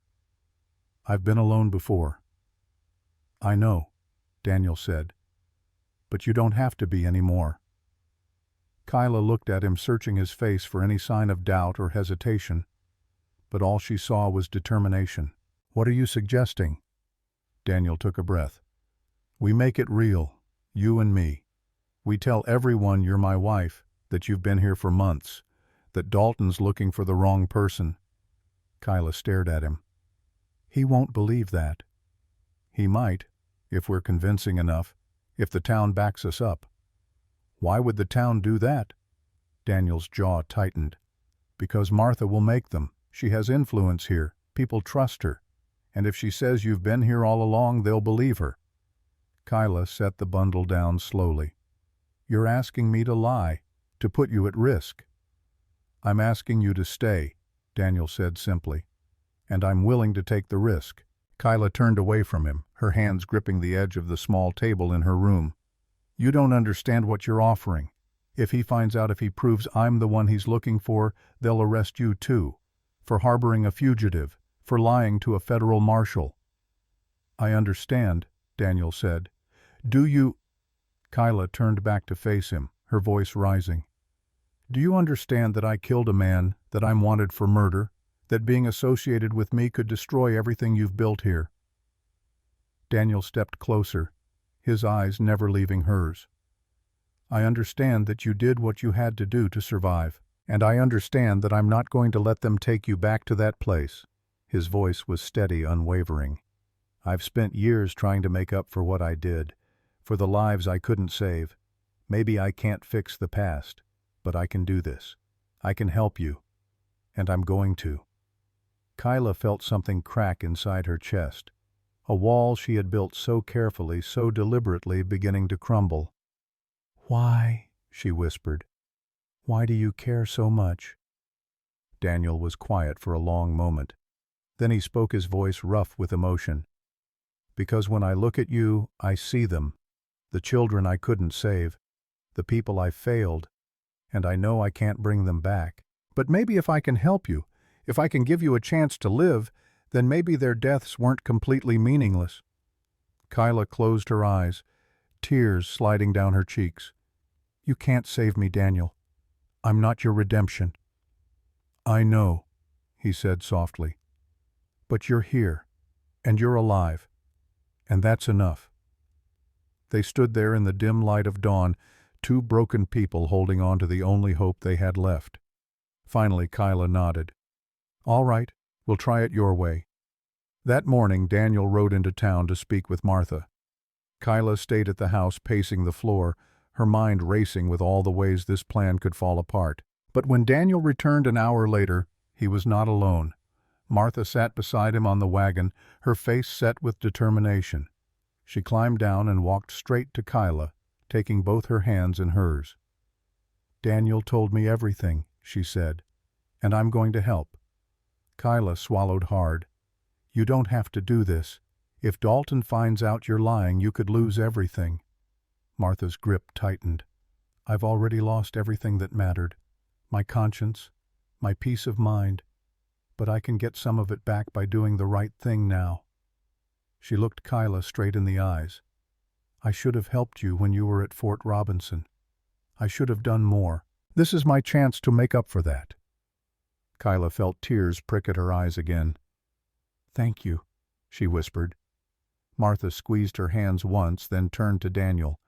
I've been alone before. I know, Daniel said. But you don't have to be anymore. Kyla looked at him, searching his face for any sign of doubt or hesitation. But all she saw was determination. What are you suggesting? Daniel took a breath. We make it real, you and me. We tell everyone you're my wife, that you've been here for months, that Dalton's looking for the wrong person. Kyla stared at him. He won't believe that. He might, if we're convincing enough, if the town backs us up. Why would the town do that? Daniel's jaw tightened. Because Martha will make them. She has influence here. People trust her. And if she says you've been here all along, they'll believe her. Kyla set the bundle down slowly. You're asking me to lie, to put you at risk. I'm asking you to stay, Daniel said simply. And I'm willing to take the risk. Kyla turned away from him, her hands gripping the edge of the small table in her room. You don't understand what you're offering. If he finds out, if he proves I'm the one he's looking for, they'll arrest you too. For harboring a fugitive, for lying to a federal marshal. I understand, Daniel said. Do you... Kyla turned back to face him, her voice rising. Do you understand that I killed a man, that I'm wanted for murder, that being associated with me could destroy everything you've built here? Daniel stepped closer, his eyes never leaving hers. I understand that you did what you had to do to survive, and I understand that I'm not going to let them take you back to that place. His voice was steady, unwavering. I've spent years trying to make up for what I did, for the lives I couldn't save. Maybe I can't fix the past, but I can do this. I can help you, and I'm going to. Kyla felt something crack inside her chest, a wall she had built so carefully, so deliberately, beginning to crumble. Why? She whispered. Why do you care so much? Daniel was quiet for a long moment. Then he spoke, his voice rough with emotion. Because when I look at you, I see them, the children I couldn't save, the people I failed, and I know I can't bring them back. But maybe if I can help you, if I can give you a chance to live, then maybe their deaths weren't completely meaningless. Kyla closed her eyes, tears sliding down her cheeks. You can't save me, Daniel. I'm not your redemption. I know, he said softly. But you're here, and you're alive, and that's enough. They stood there in the dim light of dawn, two broken people holding on to the only hope they had left. Finally, Kyla nodded. All right, we'll try it your way. That morning, Daniel rode into town to speak with Martha. Kyla stayed at the house, pacing the floor, her mind racing with all the ways this plan could fall apart. But when Daniel returned an hour later, he was not alone. Martha sat beside him on the wagon, her face set with determination. She climbed down and walked straight to Kyla, taking both her hands in hers. Daniel told me everything, she said, and I'm going to help. Kyla swallowed hard. You don't have to do this. If Dalton finds out you're lying, you could lose everything. Martha's grip tightened. I've already lost everything that mattered. My conscience, my peace of mind. But I can get some of it back by doing the right thing now. She looked Kyla straight in the eyes. I should have helped you when you were at Fort Robinson. I should have done more. This is my chance to make up for that. Kyla felt tears prick at her eyes again. Thank you, she whispered. Martha squeezed her hands once, then turned to Daniel.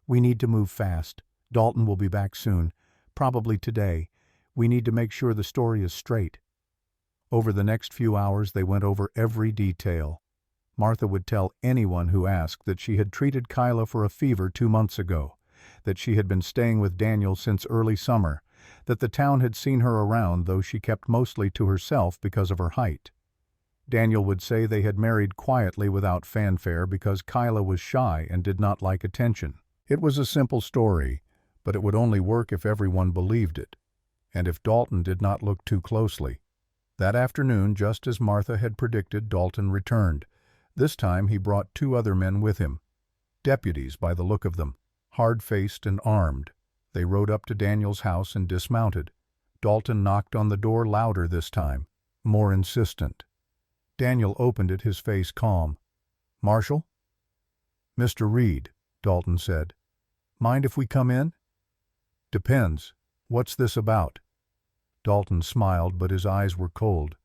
We need to move fast. Dalton will be back soon, probably today. We need to make sure the story is straight. Over the next few hours, they went over every detail. Martha would tell anyone who asked that she had treated Kyla for a fever 2 months ago, that she had been staying with Daniel since early summer, that the town had seen her around, though she kept mostly to herself because of her height. Daniel would say they had married quietly without fanfare because Kyla was shy and did not like attention. It was a simple story, but it would only work if everyone believed it, and if Dalton did not look too closely. That afternoon, just as Martha had predicted, Dalton returned. This time he brought 2 other men with him, deputies by the look of them, hard-faced and armed. They rode up to Daniel's house and dismounted. Dalton knocked on the door louder this time, more insistent. Daniel opened it, his face calm. "Marshal?" "Mr. Reed," Dalton said. "Mind if we come in?" "Depends. What's this about?" Dalton smiled, but his eyes were cold.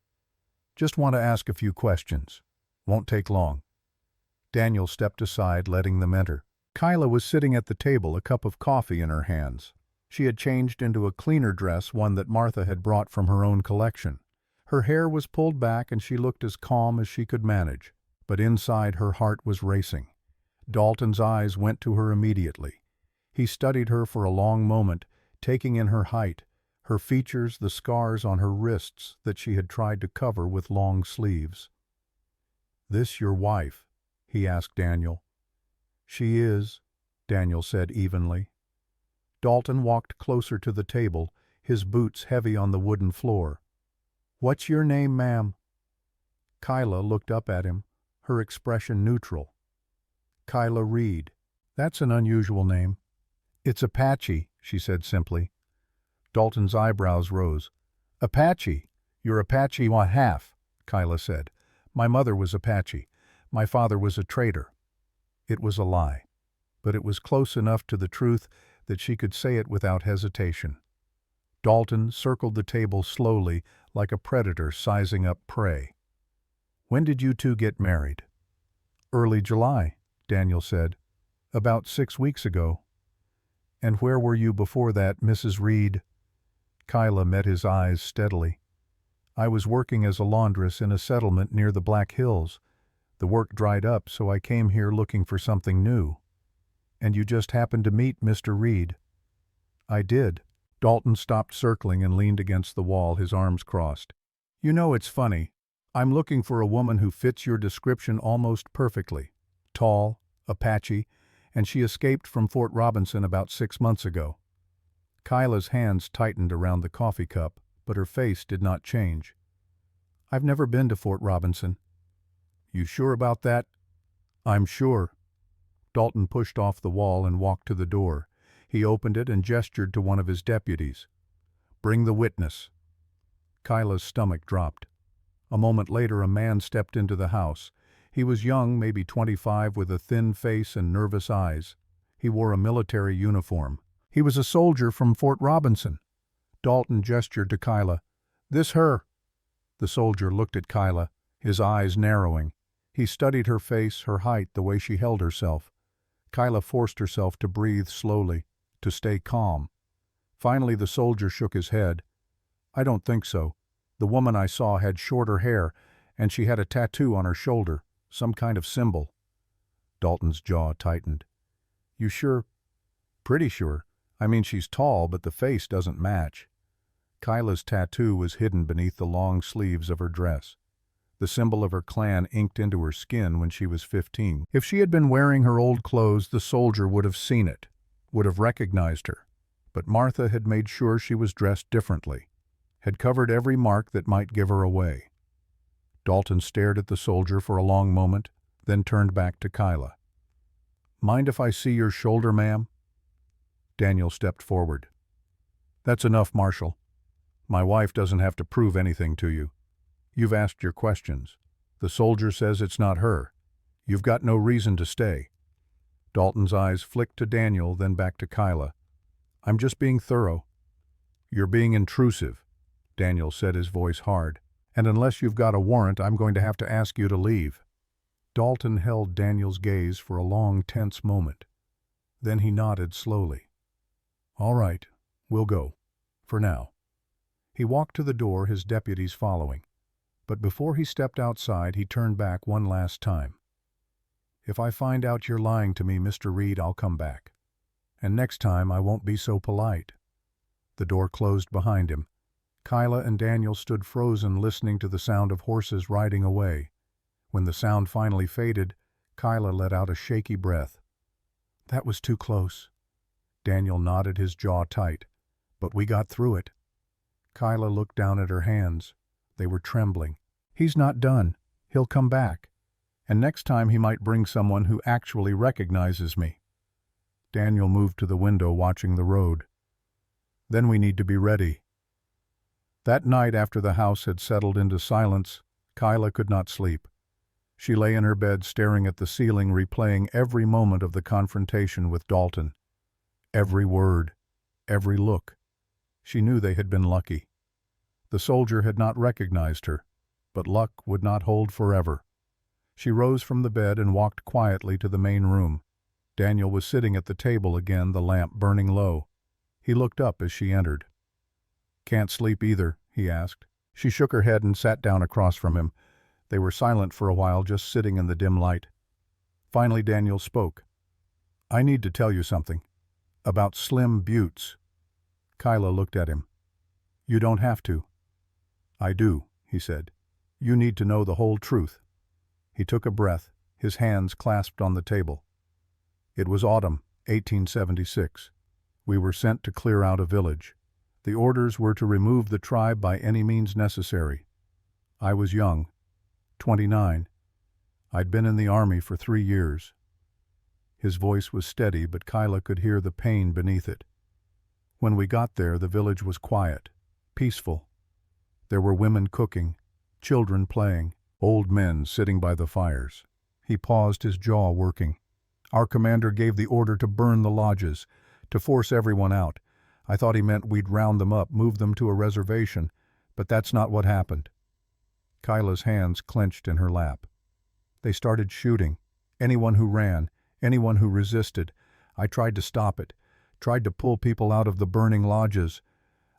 "Just want to ask a few questions. Won't take long." Daniel stepped aside, letting them enter. Kyla was sitting at the table, a cup of coffee in her hands. She had changed into a cleaner dress, one that Martha had brought from her own collection. Her hair was pulled back and she looked as calm as she could manage, but inside her heart was racing. Dalton's eyes went to her immediately. He studied her for a long moment, taking in her height, her features, the scars on her wrists that she had tried to cover with long sleeves. "This your wife?" he asked Daniel. "She is," Daniel said evenly. Dalton walked closer to the table, his boots heavy on the wooden floor. "What's your name, ma'am?" Kyla looked up at him, her expression neutral. "Kyla Reed. That's an unusual name." "It's Apache," she said simply. Dalton's eyebrows rose. "Apache? You're Apache what half?" Kyla said. "My mother was Apache. My father was a trader." It was a lie, but it was close enough to the truth that she could say it without hesitation. Dalton circled the table slowly, like a predator sizing up prey. "When did you 2 get married?" "Early July," Daniel said. "About 6 weeks ago." "And where were you before that, Mrs. Reed?" Kyla met his eyes steadily. "I was working as a laundress in a settlement near the Black Hills. The work dried up, so I came here looking for something new." "And you just happened to meet Mr. Reed?" "I did." Dalton stopped circling and leaned against the wall, his arms crossed. "You know, it's funny. I'm looking for a woman who fits your description almost perfectly. Tall, Apache, and she escaped from Fort Robinson about 6 months ago." Kyla's hands tightened around the coffee cup, but her face did not change. "I've never been to Fort Robinson." "You sure about that?" "I'm sure." Dalton pushed off the wall and walked to the door. He opened it and gestured to one of his deputies. "Bring the witness." Kyla's stomach dropped. A moment later a man stepped into the house. He was young, maybe 25, with a thin face and nervous eyes. He wore a military uniform. "He was a soldier from Fort Robinson." Dalton gestured to Kyla. "This her." The soldier looked at Kyla, his eyes narrowing. He studied her face, her height, the way she held herself. Kyla forced herself to breathe slowly, to stay calm. Finally the soldier shook his head. "I don't think so. The woman I saw had shorter hair, and she had a tattoo on her shoulder, some kind of symbol." Dalton's jaw tightened. "You sure?" "Pretty sure. I mean, she's tall, but the face doesn't match." Kyla's tattoo was hidden beneath the long sleeves of her dress. The symbol of her clan inked into her skin when she was 15. If she had been wearing her old clothes, the soldier would have seen it, would have recognized her. But Martha had made sure she was dressed differently, had covered every mark that might give her away. Dalton stared at the soldier for a long moment, then turned back to Kyla. "Mind if I see your shoulder, ma'am?" Daniel stepped forward. "That's enough, Marshal. My wife doesn't have to prove anything to you. You've asked your questions. The soldier says it's not her. You've got no reason to stay." Dalton's eyes flicked to Daniel, then back to Kyla. "I'm just being thorough." "You're being intrusive," Daniel said, his voice hard. "And unless you've got a warrant, I'm going to have to ask you to leave." Dalton held Daniel's gaze for a long, tense moment. Then he nodded slowly. "All right, we'll go. For now." He walked to the door, his deputies following. But before he stepped outside, he turned back one last time. "If I find out you're lying to me, Mr. Reed, I'll come back. And next time I won't be so polite." The door closed behind him. Kyla and Daniel stood frozen, listening to the sound of horses riding away. When the sound finally faded, Kyla let out a shaky breath. "That was too close." Daniel nodded, his jaw tight. "But we got through it." Kyla looked down at her hands. They were trembling. "He's not done. He'll come back." And next time he might bring someone who actually recognizes me. Daniel moved to the window watching the road. Then we need to be ready. That night after the house had settled into silence, Kyla could not sleep. She lay in her bed staring at the ceiling, replaying every moment of the confrontation with Dalton. Every word, every look. She knew they had been lucky. The soldier had not recognized her, but luck would not hold forever. She rose from the bed and walked quietly to the main room. Daniel was sitting at the table again, the lamp burning low. He looked up as she entered. "Can't sleep either?" he asked. She shook her head and sat down across from him. They were silent for a while, just sitting in the dim light. Finally Daniel spoke. "I need to tell you something. About Slim Buttes." Kyla looked at him. "You don't have to." "I do," he said. "You need to know the whole truth." He took a breath, his hands clasped on the table. "It was autumn, 1876. We were sent to clear out a village. The orders were to remove the tribe by any means necessary. I was young, 29. I'd been in the army for 3 years. His voice was steady, but Kyla could hear the pain beneath it. When we got there, the village was quiet, peaceful. There were women cooking, children playing, old men sitting by the fires. He paused, his jaw working. Our commander gave the order to burn the lodges, to force everyone out. I thought he meant we'd round them up, move them to a reservation, but that's not what happened. Kyla's hands clenched in her lap. They started shooting. Anyone who ran, anyone who resisted. I tried to stop it, tried to pull people out of the burning lodges.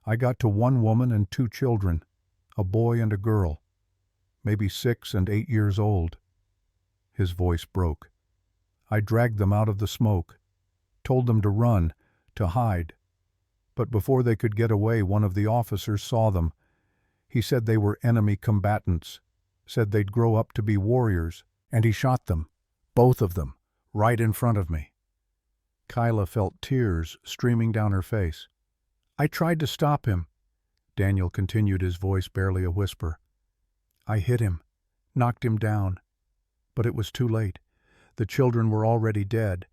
I got to one woman and 2 children, a boy and a girl, maybe 6 and 8 years old. His voice broke. I dragged them out of the smoke, told them to run, to hide. But before they could get away, one of the officers saw them. He said they were enemy combatants, said they'd grow up to be warriors, and he shot them, both of them, right in front of me. Kyla felt tears streaming down her face. I tried to stop him. Daniel continued, his voice barely a whisper. I hit him, knocked him down. But it was too late. The children were already dead,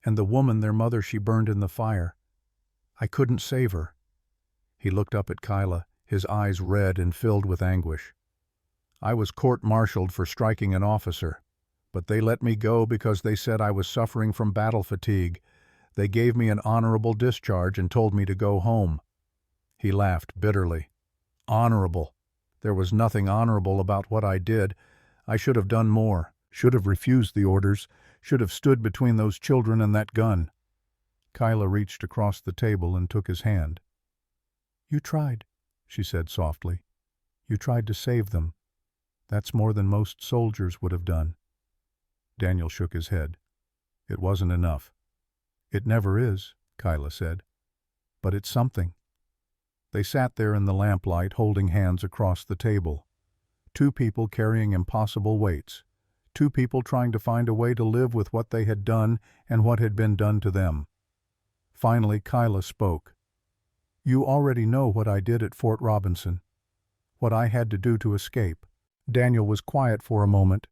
and the woman, their mother, she burned in the fire. I couldn't save her. He looked up at Kyla, his eyes red and filled with anguish. I was court-martialed for striking an officer, but they let me go because they said I was suffering from battle fatigue. They gave me an honorable discharge and told me to go home. He laughed bitterly. Honorable. There was nothing honorable about what I did. I should have done more, should have refused the orders, should have stood between those children and that gun. Kyla reached across the table and took his hand. You tried, she said softly. You tried to save them. That's more than most soldiers would have done. Daniel shook his head. It wasn't enough. It never is, Kyla said. But it's something. They sat there in the lamplight, holding hands across the table. 2 people carrying impossible weights. 2 people trying to find a way to live with what they had done and what had been done to them. Finally, Kyla spoke. You already know what I did at Fort Robinson, what I had to do to escape. Daniel was quiet for a moment.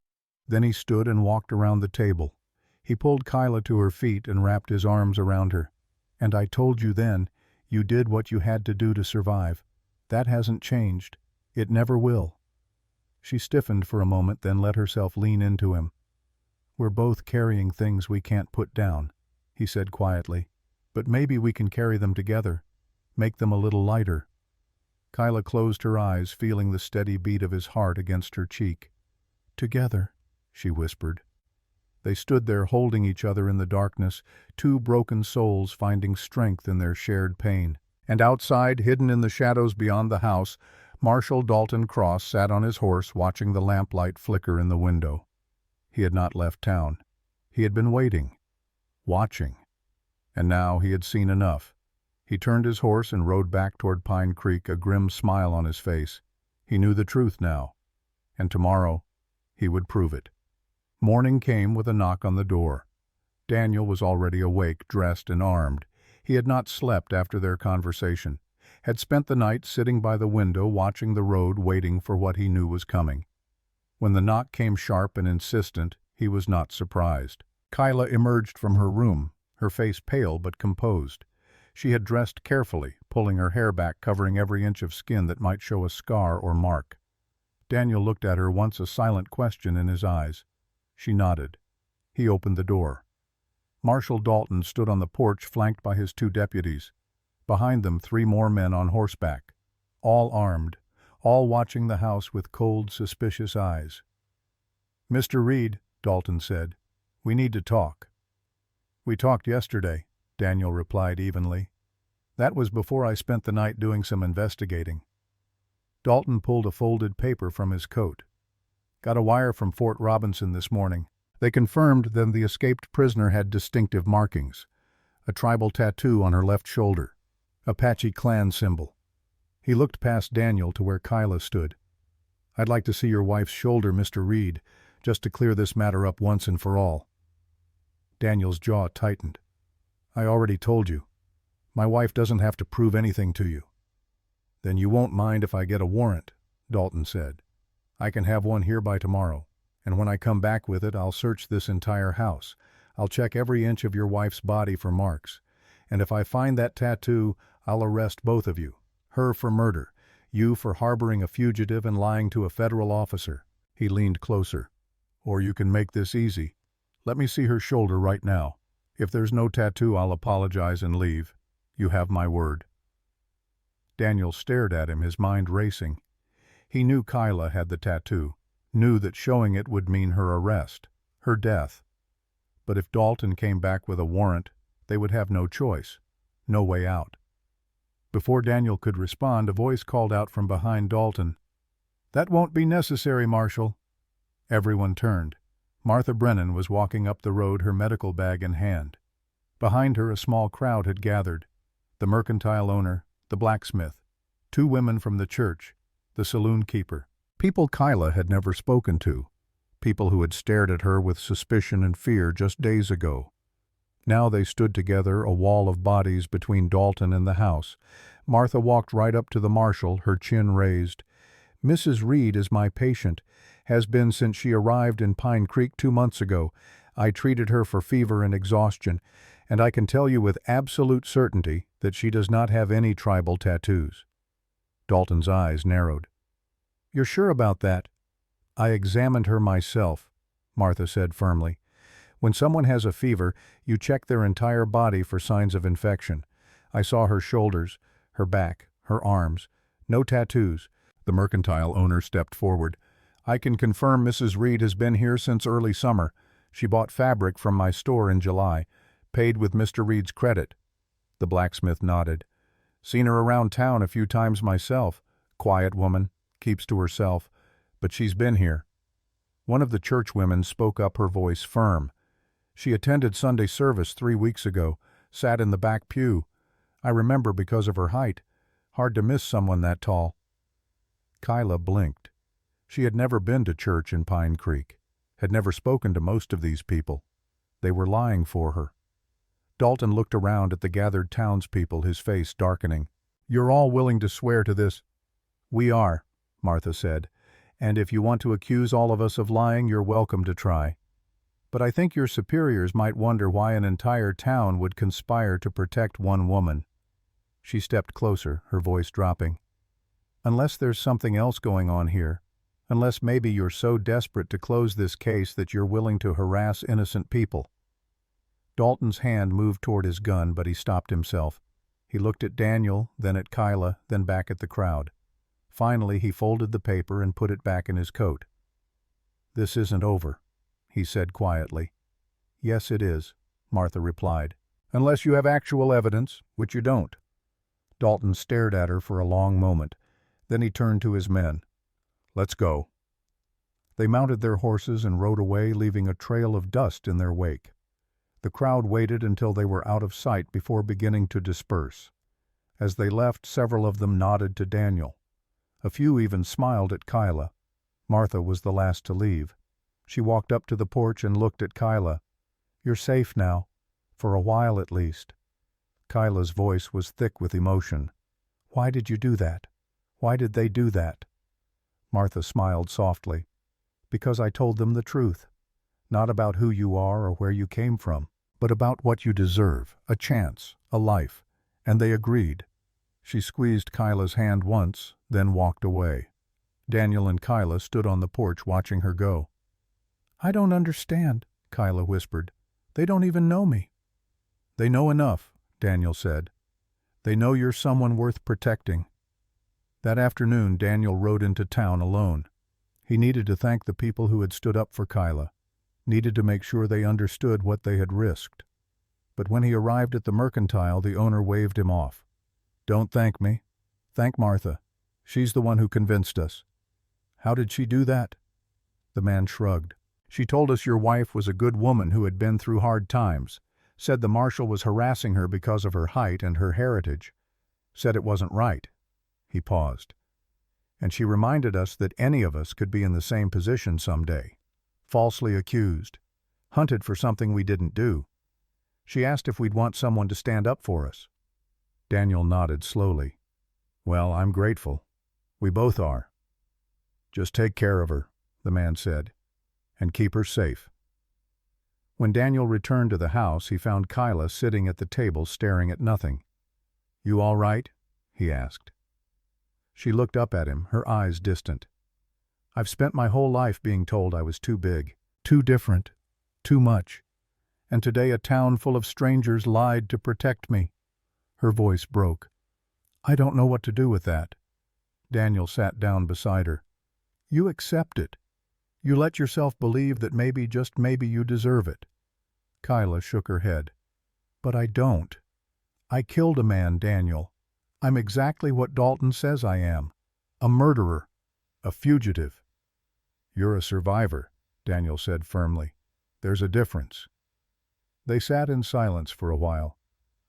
Then he stood and walked around the table. He pulled Kyla to her feet and wrapped his arms around her. And I told you then, you did what you had to do to survive. That hasn't changed. It never will. She stiffened for a moment, then let herself lean into him. We're both carrying things we can't put down, he said quietly. But maybe we can carry them together, make them a little lighter. Kyla closed her eyes, feeling the steady beat of his heart against her cheek. Together, she whispered. They stood there holding each other in the darkness, 2 broken souls finding strength in their shared pain. And outside, hidden in the shadows beyond the house, Marshal Dalton Cross sat on his horse watching the lamplight flicker in the window. He had not left town. He had been waiting, watching. And now he had seen enough. He turned his horse and rode back toward Pine Creek, a grim smile on his face. He knew the truth now, and tomorrow he would prove it. Morning came with a knock on the door. Daniel was already awake, dressed and armed. He had not slept after their conversation, had spent the night sitting by the window watching the road, waiting for what he knew was coming. When the knock came sharp and insistent, he was not surprised. Kyla emerged from her room, her face pale but composed. She had dressed carefully, pulling her hair back, covering every inch of skin that might show a scar or mark. Daniel looked at her, once a silent question in his eyes. She nodded. He opened the door. Marshal Dalton stood on the porch, flanked by his 2 deputies. Behind them 3 more men on horseback, all armed, all watching the house with cold, suspicious eyes. "Mr. Reed," Dalton said, "we need to talk." "We talked yesterday," Daniel replied evenly. "That was before I spent the night doing some investigating." Dalton pulled a folded paper from his coat. "Got a wire from Fort Robinson this morning. They confirmed that the escaped prisoner had distinctive markings. A tribal tattoo on her left shoulder. Apache clan symbol." He looked past Daniel to where Kyla stood. "I'd like to see your wife's shoulder, Mr. Reed, just to clear this matter up once and for all." Daniel's jaw tightened. "I already told you. My wife doesn't have to prove anything to you." "Then you won't mind if I get a warrant," Dalton said. "I can have one here by tomorrow, and when I come back with it, I'll search this entire house. I'll check every inch of your wife's body for marks. And if I find that tattoo, I'll arrest both of you. Her for murder, you for harboring a fugitive and lying to a federal officer." He leaned closer. "Or you can make this easy. Let me see her shoulder right now. If there's no tattoo, I'll apologize and leave. You have my word." Daniel stared at him, his mind racing. He knew Kyla had the tattoo, knew that showing it would mean her arrest, her death. But if Dalton came back with a warrant, they would have no choice, no way out. Before Daniel could respond, a voice called out from behind Dalton, "That won't be necessary, Marshal." Everyone turned. Martha Brennan was walking up the road, her medical bag in hand. Behind her a small crowd had gathered. The mercantile owner, the blacksmith, 2 women from the church, the saloon keeper. People Kyla had never spoken to. People who had stared at her with suspicion and fear just days ago. Now they stood together, a wall of bodies between Dalton and the house. Martha walked right up to the marshal, her chin raised. "Mrs. Reed is my patient. Has been since she arrived in Pine Creek 2 months ago. I treated her for fever and exhaustion, and I can tell you with absolute certainty that she does not have any tribal tattoos." Dalton's eyes narrowed. "You're sure about that?" "I examined her myself," Martha said firmly. "When someone has a fever, you check their entire body for signs of infection. I saw her shoulders, her back, her arms. No tattoos." The mercantile owner stepped forward. "I can confirm Mrs. Reed has been here since early summer. She bought fabric from my store in July. Paid with Mr. Reed's credit." The blacksmith nodded. "Seen her around town a few times myself. Quiet woman, keeps to herself. But she's been here." One of the church women spoke up, her voice firm. "She attended Sunday service 3 weeks ago, sat in the back pew. I remember because of her height. Hard to miss someone that tall." Kyla blinked. She had never been to church in Pine Creek, had never spoken to most of these people. They were lying for her. Dalton looked around at the gathered townspeople, his face darkening. "You're all willing to swear to this?" "We are," Martha said. "And if you want to accuse all of us of lying, you're welcome to try. But I think your superiors might wonder why an entire town would conspire to protect one woman." She stepped closer, her voice dropping. "Unless there's something else going on here, unless maybe you're so desperate to close this case that you're willing to harass innocent people." Dalton's hand moved toward his gun, but he stopped himself. He looked at Daniel, then at Kyla, then back at the crowd. Finally, he folded the paper and put it back in his coat. "This isn't over," he said quietly. "Yes, it is," Martha replied. "Unless you have actual evidence, which you don't." Dalton stared at her for a long moment. Then he turned to his men. "Let's go." They mounted their horses and rode away, leaving a trail of dust in their wake. The crowd waited until they were out of sight before beginning to disperse. As they left, several of them nodded to Daniel. A few even smiled at Kyla. Martha was the last to leave. She walked up to the porch and looked at Kyla. "You're safe now, for a while at least." Kyla's voice was thick with emotion. "Why did you do that? Why did they do that?" Martha smiled softly. Because I told them the truth. Not about who you are or where you came from, but about what you deserve, a chance, a life. And they agreed. She squeezed Kyla's hand once, then walked away. Daniel and Kyla stood on the porch watching her go. "I don't understand," Kyla whispered. "They don't even know me." "They know enough," Daniel said. "They know you're someone worth protecting." That afternoon, Daniel rode into town alone. He needed to thank the people who had stood up for Kyla, needed to make sure they understood what they had risked. But when he arrived at the mercantile, the owner waved him off. "Don't thank me. Thank Martha. She's the one who convinced us." "How did she do that?" The man shrugged. "She told us your wife was a good woman who had been through hard times, said the marshal was harassing her because of her height and her heritage, said it wasn't right." He paused. "And she reminded us that any of us could be in the same position someday. Falsely accused. Hunted for something we didn't do. She asked if we'd want someone to stand up for us." Daniel nodded slowly. "Well, I'm grateful. We both are." "Just take care of her," the man said, "and keep her safe." When Daniel returned to the house, he found Kyla sitting at the table staring at nothing. "You all right?" he asked. She looked up at him, her eyes distant. "I've spent my whole life being told I was too big, too different, too much. And today a town full of strangers lied to protect me." Her voice broke. "I don't know what to do with that." Daniel sat down beside her. "You accept it. You let yourself believe that maybe, just maybe, you deserve it." Kyla shook her head. "But I don't. I killed a man, Daniel. I'm exactly what Dalton says I am. A murderer. A fugitive." "You're a survivor," Daniel said firmly. "There's a difference." They sat in silence for a while.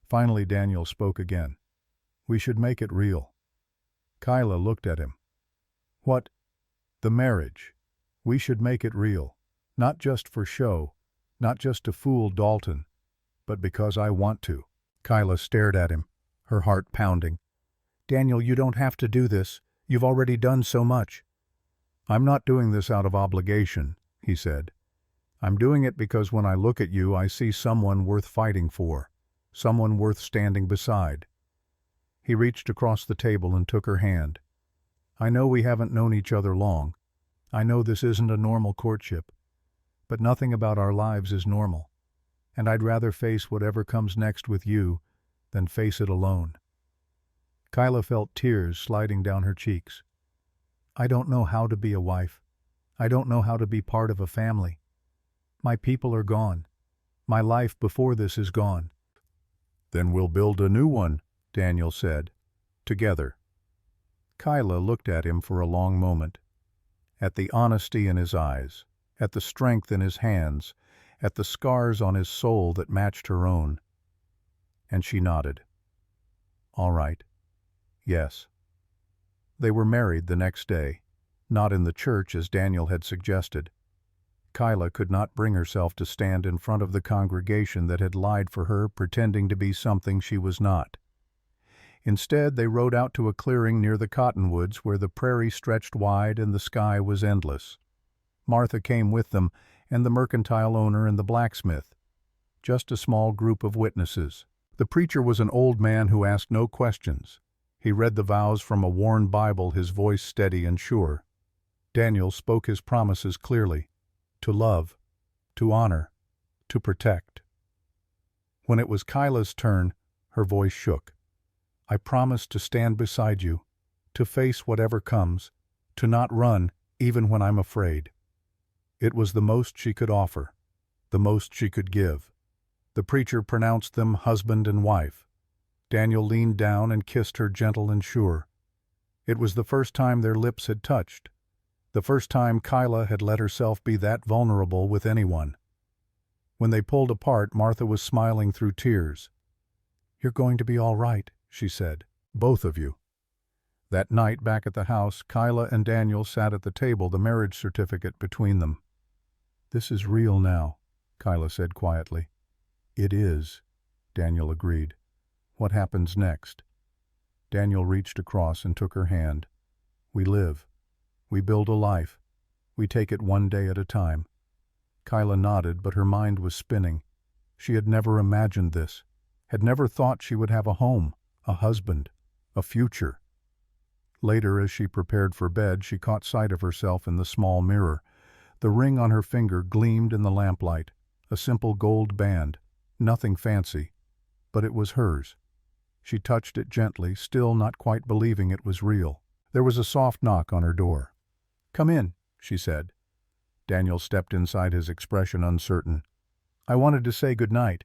Finally Daniel spoke again. "We should make it real." Kyla looked at him. "What?" "The marriage. We should make it real. Not just for show, not just to fool Dalton, but because I want to." Kyla stared at him, her heart pounding. "Daniel, you don't have to do this. You've already done so much." "I'm not doing this out of obligation," he said. "I'm doing it because when I look at you, I see someone worth fighting for, someone worth standing beside." He reached across the table and took her hand. "I know we haven't known each other long. I know this isn't a normal courtship. But nothing about our lives is normal. And I'd rather face whatever comes next with you than face it alone." Kyla felt tears sliding down her cheeks. "I don't know how to be a wife. I don't know how to be part of a family. My people are gone. My life before this is gone." "Then we'll build a new one," Daniel said. "Together." Kyla looked at him for a long moment. At the honesty in his eyes, at the strength in his hands, at the scars on his soul that matched her own. And she nodded. "All right. Yes." They were married the next day, not in the church as Daniel had suggested. Kyla could not bring herself to stand in front of the congregation that had lied for her, pretending to be something she was not. Instead, they rode out to a clearing near the cottonwoods where the prairie stretched wide and the sky was endless. Martha came with them, and the mercantile owner and the blacksmith. Just a small group of witnesses. The preacher was an old man who asked no questions. He read the vows from a worn Bible, his voice steady and sure. Daniel spoke his promises clearly. To love, to honor, to protect. When it was Kyla's turn, her voice shook. "I promise to stand beside you, to face whatever comes, to not run even when I'm afraid." It was the most she could offer, the most she could give. The preacher pronounced them husband and wife. Daniel leaned down and kissed her gentle and sure. It was the first time their lips had touched, the first time Kyla had let herself be that vulnerable with anyone. When they pulled apart, Martha was smiling through tears. "You're going to be all right," she said. "Both of you." That night back at the house, Kyla and Daniel sat at the table, the marriage certificate between them. "This is real now," Kyla said quietly. "It is," Daniel agreed. "What happens next?" Daniel reached across and took her hand. "We live. We build a life. We take it one day at a time." Kyla nodded, but her mind was spinning. She had never imagined this, had never thought she would have a home, a husband, a future. Later, as she prepared for bed, she caught sight of herself in the small mirror. The ring on her finger gleamed in the lamplight, a simple gold band, nothing fancy, but it was hers. She touched it gently, still not quite believing it was real. There was a soft knock on her door. "Come in," she said. Daniel stepped inside, his expression uncertain. "I wanted to say good night,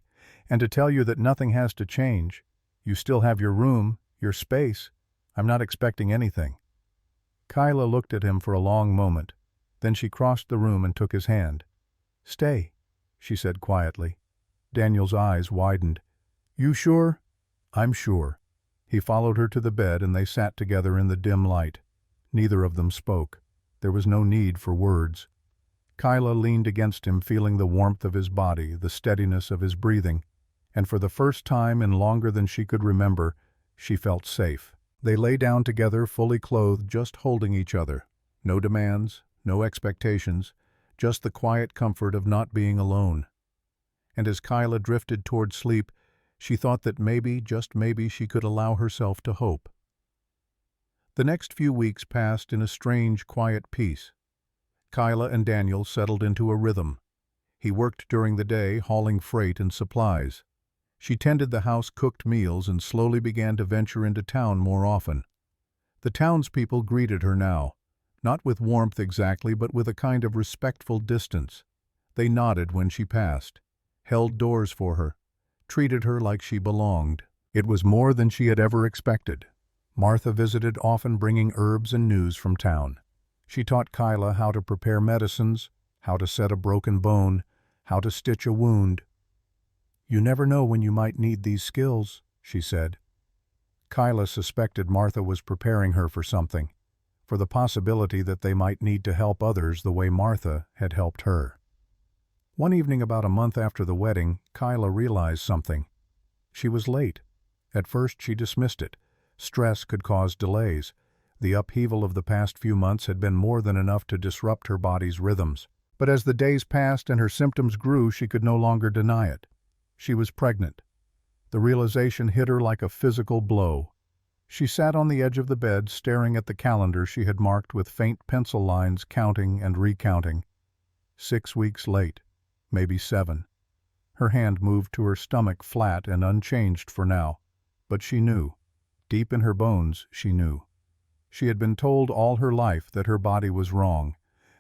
and to tell you that nothing has to change. You still have your room, your space. I'm not expecting anything." Kyla looked at him for a long moment. Then she crossed the room and took his hand. "Stay," she said quietly. Daniel's eyes widened. "You sure?" "I'm sure." He followed her to the bed, and they sat together in the dim light. Neither of them spoke. There was no need for words. Kyla leaned against him, feeling the warmth of his body, the steadiness of his breathing, and for the first time in longer than she could remember, she felt safe. They lay down together, fully clothed, just holding each other. No demands, no expectations, just the quiet comfort of not being alone. And as Kyla drifted toward sleep, she thought that maybe, just maybe, she could allow herself to hope. The next few weeks passed in a strange, quiet peace. Kyla and Daniel settled into a rhythm. He worked during the day, hauling freight and supplies. She tended the house, cooked meals, and slowly began to venture into town more often. The townspeople greeted her now, not with warmth exactly, but with a kind of respectful distance. They nodded when she passed, held doors for her, treated her like she belonged. It was more than she had ever expected. Martha visited, often bringing herbs and news from town. She taught Kyla how to prepare medicines, how to set a broken bone, how to stitch a wound. "You never know when you might need these skills," she said. Kyla suspected Martha was preparing her for something, for the possibility that they might need to help others the way Martha had helped her. One evening about a month after the wedding, Kyla realized something. She was late. At first she dismissed it. Stress could cause delays. The upheaval of the past few months had been more than enough to disrupt her body's rhythms. But as the days passed and her symptoms grew, she could no longer deny it. She was pregnant. The realization hit her like a physical blow. She sat on the edge of the bed, staring at the calendar she had marked with faint pencil lines, counting and recounting. 6 weeks late. Maybe 7. Her hand moved to her stomach, flat and unchanged for now. But she knew. Deep in her bones, she knew. She had been told all her life that her body was wrong,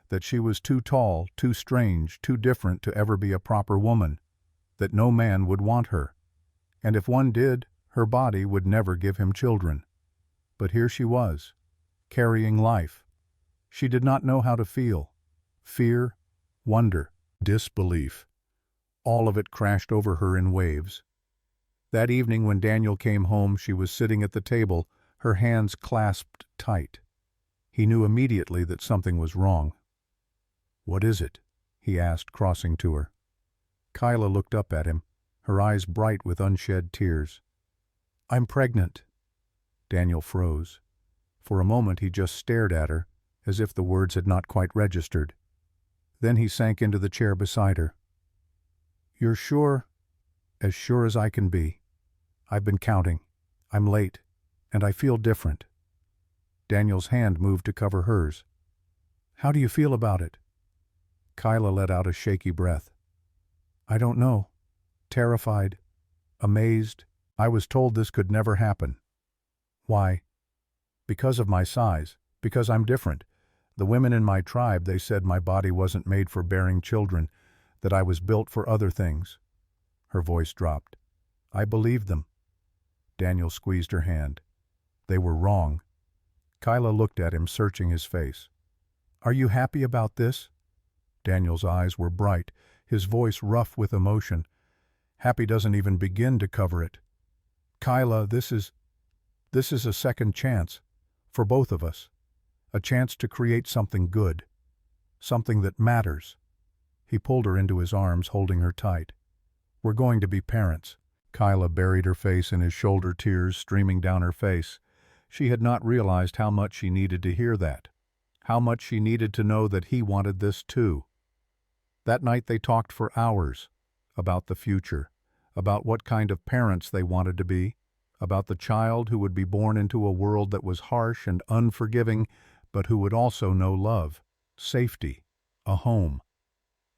that she was too tall, too strange, too different to ever be a proper woman, that no man would want her. And if one did, her body would never give him children. But here she was, carrying life. She did not know how to feel. Fear, wonder, disbelief. All of it crashed over her in waves. That evening when Daniel came home, she was sitting at the table, her hands clasped tight. He knew immediately that something was wrong. "What is it?" he asked, crossing to her. Kyla looked up at him, her eyes bright with unshed tears. "I'm pregnant." Daniel froze. For a moment he just stared at her, as if the words had not quite registered. Then he sank into the chair beside her. "You're sure?" "As sure as I can be. I've been counting. I'm late, and I feel different." Daniel's hand moved to cover hers. "How do you feel about it?" Kyla let out a shaky breath. "I don't know. Terrified. Amazed. I was told this could never happen." "Why?" "Because of my size. Because I'm different. The women in my tribe, they said my body wasn't made for bearing children, that I was built for other things." Her voice dropped. "I believed them." Daniel squeezed her hand. They were wrong. Kyla looked at him, searching his face. "Are you happy about this?" Daniel's eyes were bright, his voice rough with emotion. "Happy doesn't even begin to cover it. Kyla, this is a second chance, for both of us. A chance to create something good. Something that matters." He pulled her into his arms, holding her tight. "We're going to be parents." Kyla buried her face in his shoulder, tears streaming down her face. She had not realized how much she needed to hear that. how much she needed to know that he wanted this too. That night they talked for hours about the future, about what kind of parents they wanted to be, about the child who would be born into a world that was harsh and unforgiving, but who would also know love, safety, a home.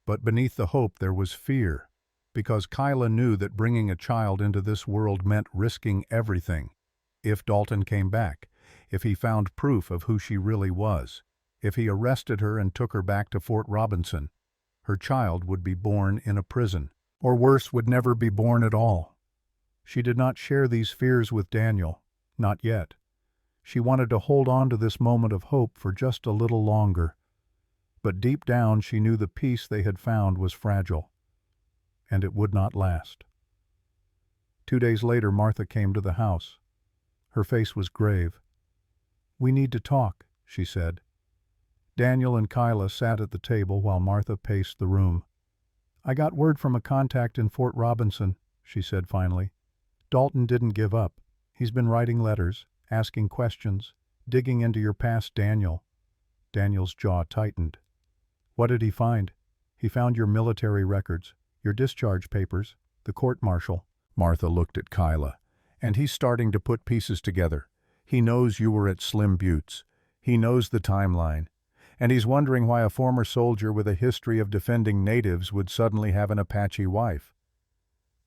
But beneath the hope there was fear, because Kyla knew that bringing a child into this world meant risking everything. If Dalton came back, if he found proof of who she really was, if he arrested her and took her back to Fort Robinson, her child would be born in a prison, or worse, would never be born at all. She did not share these fears with Daniel, not yet. She wanted to hold on to this moment of hope for just a little longer. But deep down she knew the peace they had found was fragile, and it would not last. 2 days later Martha came to the house. Her face was grave. "We need to talk," she said. Daniel and Kyla sat at the table while Martha paced the room. "I got word from a contact in Fort Robinson," she said finally. "Dalton didn't give up. He's been writing letters, asking questions, digging into your past, Daniel." Daniel's jaw tightened. "What did he find?" "He found your military records, your discharge papers, the court-martial." Martha looked at Kyla. "And he's starting to put pieces together. He knows you were at Slim Buttes. He knows the timeline. And he's wondering why a former soldier with a history of defending natives would suddenly have an Apache wife."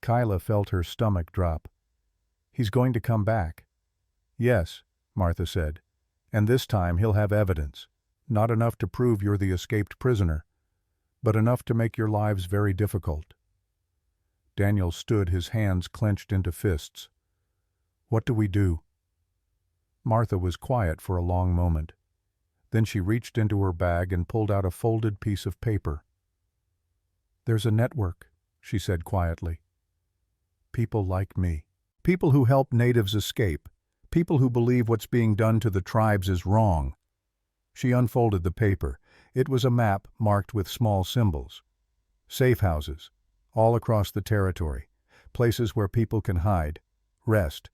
Kyla felt her stomach drop. "He's going to come back." "Yes," Martha said. "And this time he'll have evidence. Not enough to prove you're the escaped prisoner, but enough to make your lives very difficult." Daniel stood, his hands clenched into fists. "What do we do?" Martha was quiet for a long moment. Then she reached into her bag and pulled out a folded piece of paper. "There's a network," she said quietly. "People like me. People who help natives escape. People who believe what's being done to the tribes is wrong." She unfolded the paper. It was a map marked with small symbols. Safe houses, all across the territory. Places where people can hide, rest,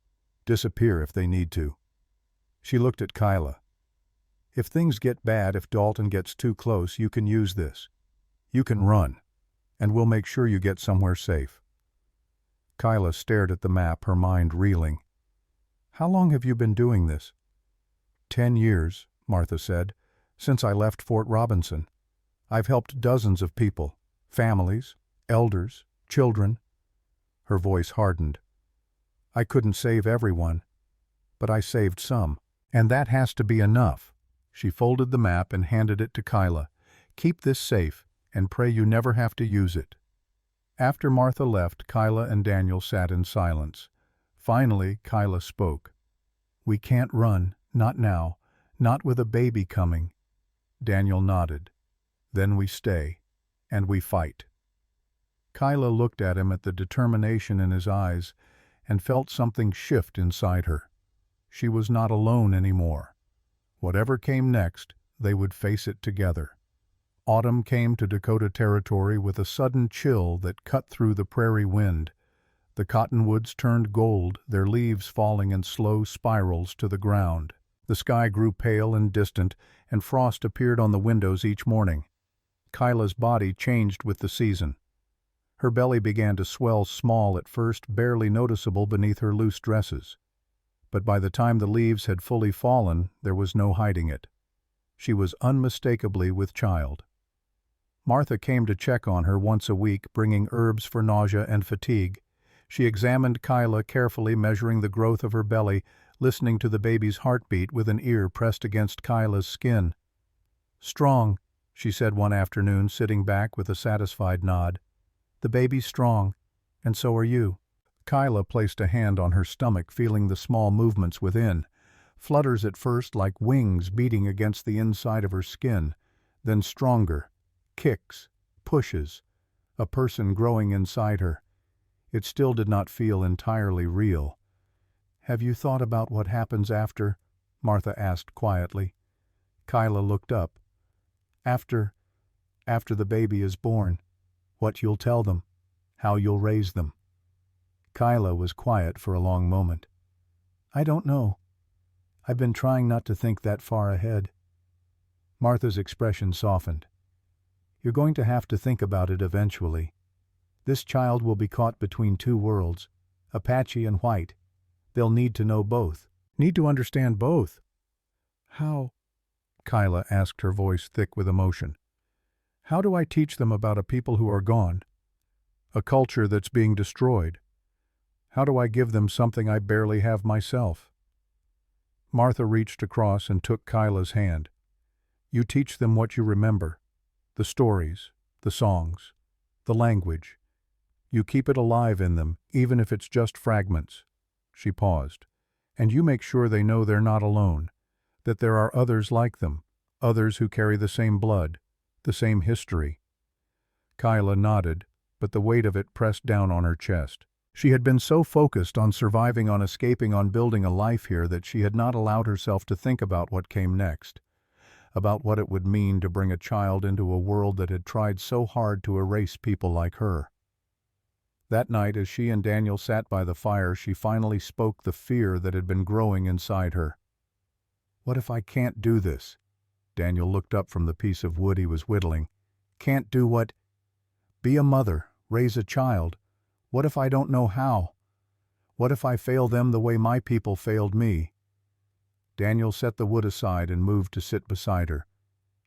disappear if they need to. She looked at Kyla. "If things get bad, if Dalton gets too close, you can use this. You can run, and we'll make sure you get somewhere safe." Kyla stared at the map, her mind reeling. "How long have you been doing this?" 10 years, Martha said, "since I left Fort Robinson. I've helped dozens of people, families, elders, children." Her voice hardened. "I couldn't save everyone, but I saved some, and that has to be enough." She folded the map and handed it to Kyla. "Keep this safe and pray you never have to use it." After Martha left, Kyla and Daniel sat in silence. Finally, Kyla spoke. "We can't run, not now, not with a baby coming." Daniel nodded. "Then we stay, and we fight." Kyla looked at him, at the determination in his eyes, and felt something shift inside her. She was not alone anymore. Whatever came next, they would face it together. Autumn came to Dakota Territory with a sudden chill that cut through the prairie wind. The cottonwoods turned gold, their leaves falling in slow spirals to the ground. The sky grew pale and distant, and frost appeared on the windows each morning. Kyla's body changed with the season. Her belly began to swell small at first, barely noticeable beneath her loose dresses. But by the time the leaves had fully fallen, there was no hiding it. She was unmistakably with child. Martha came to check on her once a week, bringing herbs for nausea and fatigue. She examined Kyla carefully, measuring the growth of her belly, listening to the baby's heartbeat with an ear pressed against Kyla's skin. "Strong," she said one afternoon, sitting back with a satisfied nod. "The baby's strong, and so are you." Kyla placed a hand on her stomach, feeling the small movements within. Flutters at first like wings beating against the inside of her skin, then stronger. Kicks, pushes, a person growing inside her. It still did not feel entirely real. "Have you thought about what happens after?" Martha asked quietly. Kyla looked up. After the baby is born. What you'll tell them. How you'll raise them." Kyla was quiet for a long moment. "I don't know. I've been trying not to think that far ahead." Martha's expression softened. You're going to have to think about it eventually. This child will be caught between two worlds, Apache and white. They'll need to know both. Need to understand both. How? Kyla asked, her voice thick with emotion. How do I teach them about a people who are gone? A culture that's being destroyed? How do I give them something I barely have myself? Martha reached across and took Kyla's hand. You teach them what you remember. The stories, the songs, the language. You keep it alive in them, even if it's just fragments. She paused. And you make sure they know they're not alone, that there are others like them, others who carry the same blood, the same history. Kyla nodded, but the weight of it pressed down on her chest. She had been so focused on surviving, on escaping, on building a life here that she had not allowed herself to think about what came next, about what it would mean to bring a child into a world that had tried so hard to erase people like her. That night, as she and Daniel sat by the fire, she finally spoke the fear that had been growing inside her. What if I can't do this? Daniel looked up from the piece of wood he was whittling. Can't do what? Be a mother, raise a child. What if I don't know how? What if I fail them the way my people failed me? Daniel set the wood aside and moved to sit beside her.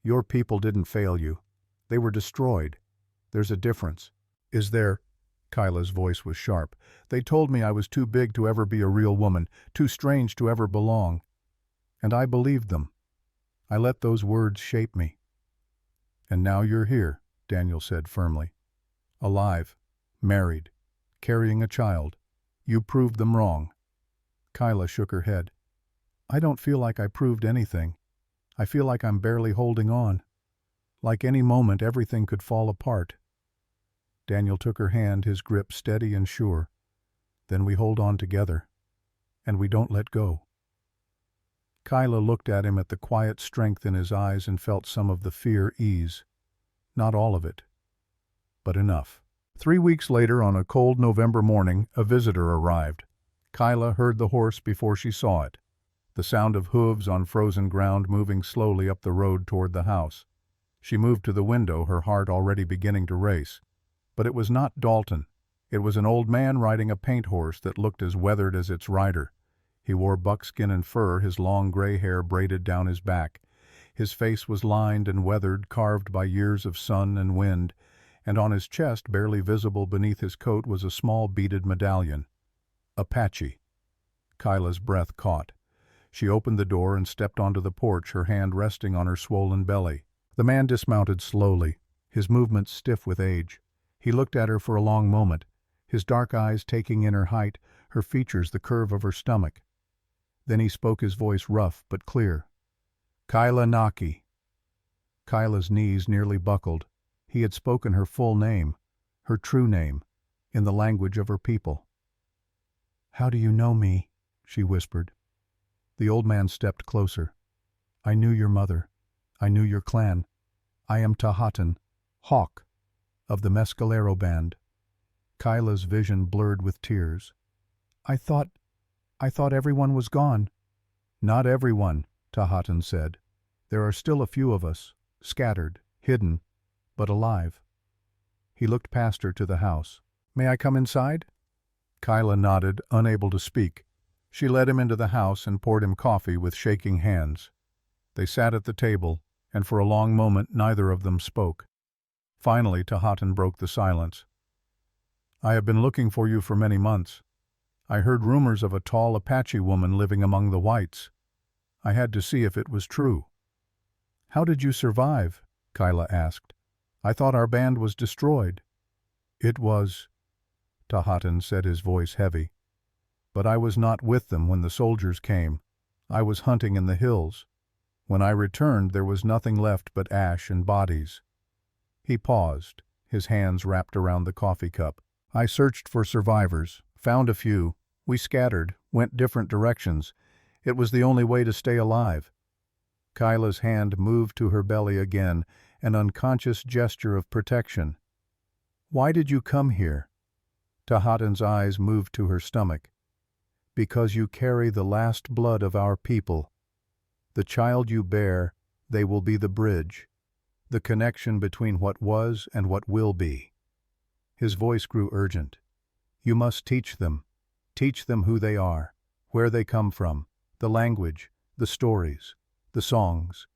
Your people didn't fail you. They were destroyed. There's a difference. Is there? Kyla's voice was sharp. They told me I was too big to ever be a real woman, too strange to ever belong. And I believed them. I let those words shape me. And now you're here, Daniel said firmly. Alive, married, carrying a child. You proved them wrong. Kyla shook her head. I don't feel like I proved anything. I feel like I'm barely holding on. Like any moment everything could fall apart. Daniel took her hand, his grip steady and sure. Then we hold on together. And we don't let go. Kyla looked at him, at the quiet strength in his eyes, and felt some of the fear ease. Not all of it, but enough. 3 weeks later, on a cold November morning, a visitor arrived. Kyla heard the horse before she saw it, the sound of hooves on frozen ground moving slowly up the road toward the house. She moved to the window, her heart already beginning to race. But it was not Dalton. It was an old man riding a paint horse that looked as weathered as its rider. He wore buckskin and fur, his long gray hair braided down his back. His face was lined and weathered, carved by years of sun and wind, and on his chest, barely visible beneath his coat, was a small beaded medallion. Apache. Kyla's breath caught. She opened the door and stepped onto the porch, her hand resting on her swollen belly. The man dismounted slowly, his movements stiff with age. He looked at her for a long moment, his dark eyes taking in her height, her features, the curve of her stomach. Then he spoke, his voice rough but clear. Kyla Naki. Kyla's knees nearly buckled. He had spoken her full name, her true name, in the language of her people. How do you know me? She whispered. The old man stepped closer. I knew your mother. I knew your clan. I am Tahatan, Hawk, of the Mescalero band. Kyla's vision blurred with tears. I thought everyone was gone. Not everyone, Tahatan said. There are still a few of us, scattered, hidden, but alive. He looked past her to the house. May I come inside? Kyla nodded, unable to speak. She led him into the house and poured him coffee with shaking hands. They sat at the table, and for a long moment neither of them spoke. Finally, Tahatan broke the silence. I have been looking for you for many months. I heard rumors of a tall Apache woman living among the whites. I had to see if it was true. How did you survive? Kyla asked. I thought our band was destroyed. It was, Tahatan said, his voice heavy. But I was not with them when the soldiers came. I was hunting in the hills. When I returned, there was nothing left but ash and bodies. He paused, his hands wrapped around the coffee cup. I searched for survivors, found a few. We scattered, went different directions. It was the only way to stay alive. Kyla's hand moved to her belly again, an unconscious gesture of protection. Why did you come here? Tahatan's eyes moved to her stomach. Because you carry the last blood of our people. The child you bear, They will be the bridge, the connection between what was and what will be. His voice grew urgent. You must teach them who they are, where they come from, the language, the stories, the songs.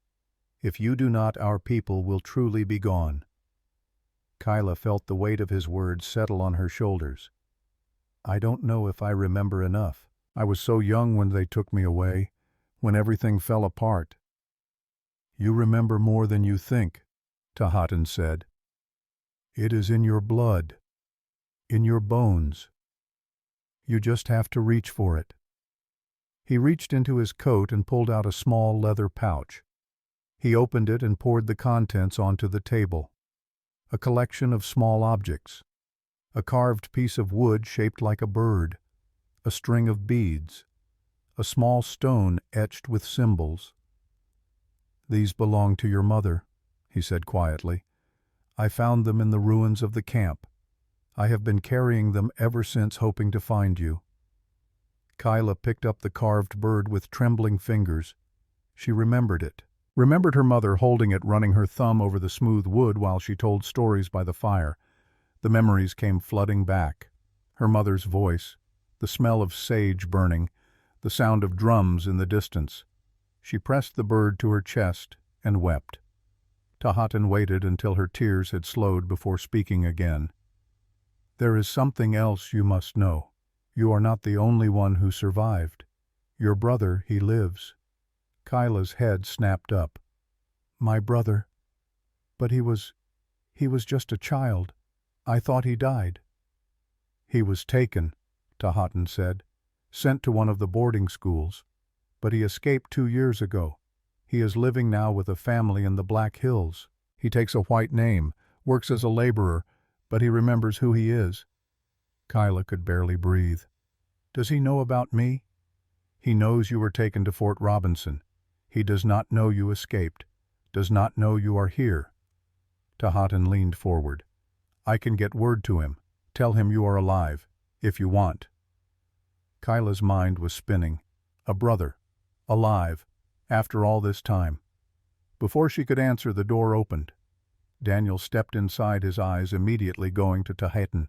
If you do not, our people will truly be gone. Kyla felt the weight of his words settle on her shoulders. I don't know if I remember enough. I was so young when they took me away, when everything fell apart. You remember more than you think, Tahatan said. It is in your blood, in your bones. You just have to reach for it. He reached into his coat and pulled out a small leather pouch. He opened it and poured the contents onto the table. A collection of small objects. A carved piece of wood shaped like a bird. A string of beads. A small stone etched with symbols. These belong to your mother, he said quietly. I found them in the ruins of the camp. I have been carrying them ever since, hoping to find you. Kyla picked up the carved bird with trembling fingers. She remembered it. Remembered her mother holding it, running her thumb over the smooth wood while she told stories by the fire. The memories came flooding back. Her mother's voice, the smell of sage burning, the sound of drums in the distance. She pressed the bird to her chest and wept. Tahatan waited until her tears had slowed before speaking again. There is something else you must know. You are not the only one who survived. Your brother, he lives. Kyla's head snapped up. My brother. But he was just a child. I thought he died. He was taken, Tahatan said, sent to one of the boarding schools. But he escaped 2 years ago. He is living now with a family in the Black Hills. He takes a white name, works as a laborer, but he remembers who he is. Kyla could barely breathe. Does he know about me? He knows you were taken to Fort Robinson. He does not know you escaped, does not know you are here. Tahatan leaned forward. I can get word to him. Tell him you are alive, if you want. Kyla's mind was spinning. A brother. Alive. After all this time. Before she could answer, the door opened. Daniel stepped inside, his eyes immediately going to Tahatan.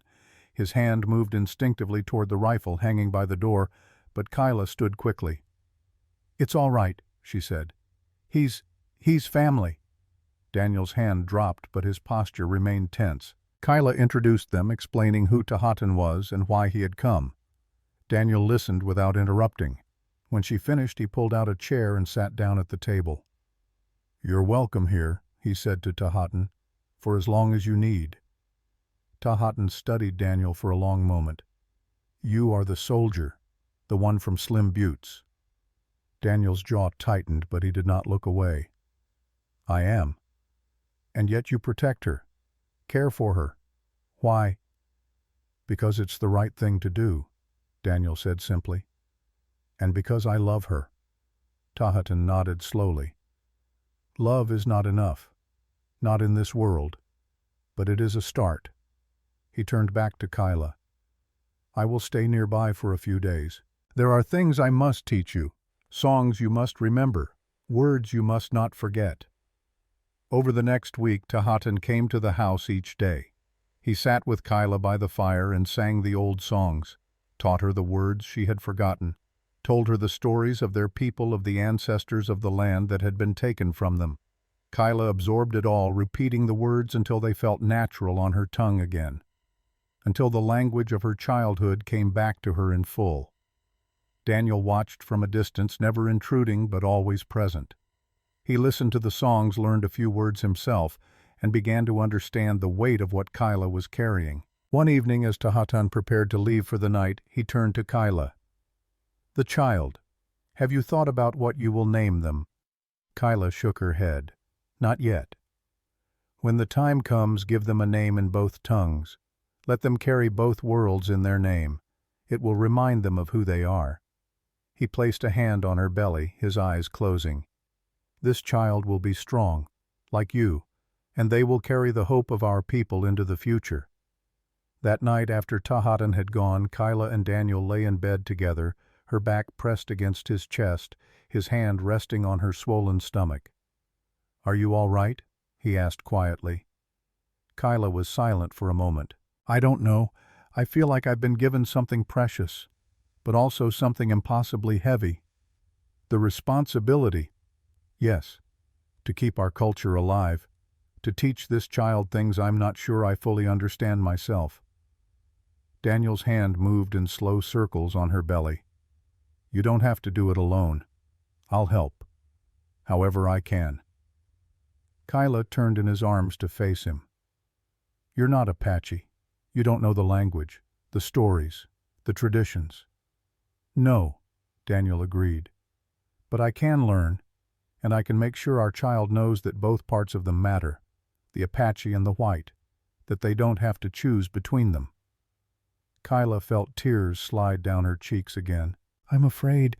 His hand moved instinctively toward the rifle hanging by the door, but Kyla stood quickly. It's all right, she said. He's family. Daniel's hand dropped, but his posture remained tense. Kyla introduced them, explaining who Tahatan was and why he had come. Daniel listened without interrupting. When she finished, he pulled out a chair and sat down at the table. You're welcome here, he said to Tahatan, for as long as you need. Tahatan studied Daniel for a long moment. You are the soldier, the one from Slim Buttes. Daniel's jaw tightened, but he did not look away. I am. And yet you protect her, care for her. Why? Because it's the right thing to do, Daniel said simply. And because I love her. Tahatan nodded slowly. Love is not enough. Not in this world. But it is a start. He turned back to Kyla. I will stay nearby for a few days. There are things I must teach you. Songs you must remember. Words you must not forget. Over the next week, Tahatan came to the house each day. He sat with Kyla by the fire and sang the old songs, taught her the words she had forgotten, told her the stories of their people, of the ancestors of the land that had been taken from them. Kyla absorbed it all, repeating the words until they felt natural on her tongue again, until the language of her childhood came back to her in full. Daniel watched from a distance, never intruding but always present. He listened to the songs, learned a few words himself, and began to understand the weight of what Kyla was carrying. One evening, as Tahatan prepared to leave for the night, he turned to Kyla. The child. Have you thought about what you will name them? Kyla shook her head. Not yet. When the time comes, give them a name in both tongues. Let them carry both worlds in their name. It will remind them of who they are. He placed a hand on her belly, his eyes closing. This child will be strong, like you, and they will carry the hope of our people into the future. That night, after Tahatan had gone, Kyla and Daniel lay in bed together, her back pressed against his chest, his hand resting on her swollen stomach. "Are you all right?" he asked quietly. Kyla was silent for a moment. "I don't know. I feel like I've been given something precious, but also something impossibly heavy. The responsibility, yes, to keep our culture alive, to teach this child things I'm not sure I fully understand myself." Daniel's hand moved in slow circles on her belly. "You don't have to do it alone. I'll help, however I can." Kyla turned in his arms to face him. "You're not Apache. You don't know the language, the stories, the traditions." "No," Daniel agreed. "But I can learn, and I can make sure our child knows that both parts of them matter, the Apache and the white, that they don't have to choose between them." Kyla felt tears slide down her cheeks again. "I'm afraid,"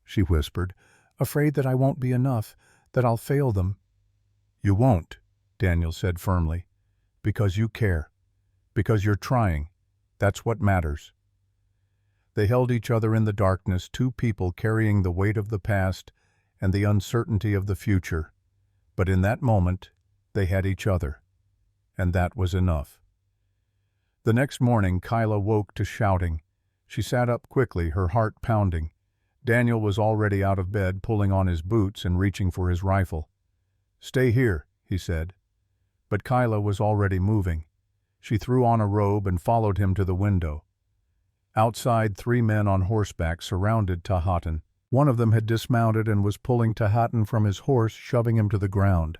she whispered, "afraid that I won't be enough, that I'll fail them." "You won't," Daniel said firmly, "because you care, because you're trying. That's what matters." They held each other in the darkness, two people carrying the weight of the past and the uncertainty of the future. But in that moment, they had each other, and that was enough. The next morning, Kyla woke to shouting. She sat up quickly, her heart pounding. Daniel was already out of bed, pulling on his boots and reaching for his rifle. "Stay here," he said. But Kyla was already moving. She threw on a robe and followed him to the window. Outside, 3 men on horseback surrounded Tahatan. One of them had dismounted and was pulling Tahatan from his horse, shoving him to the ground.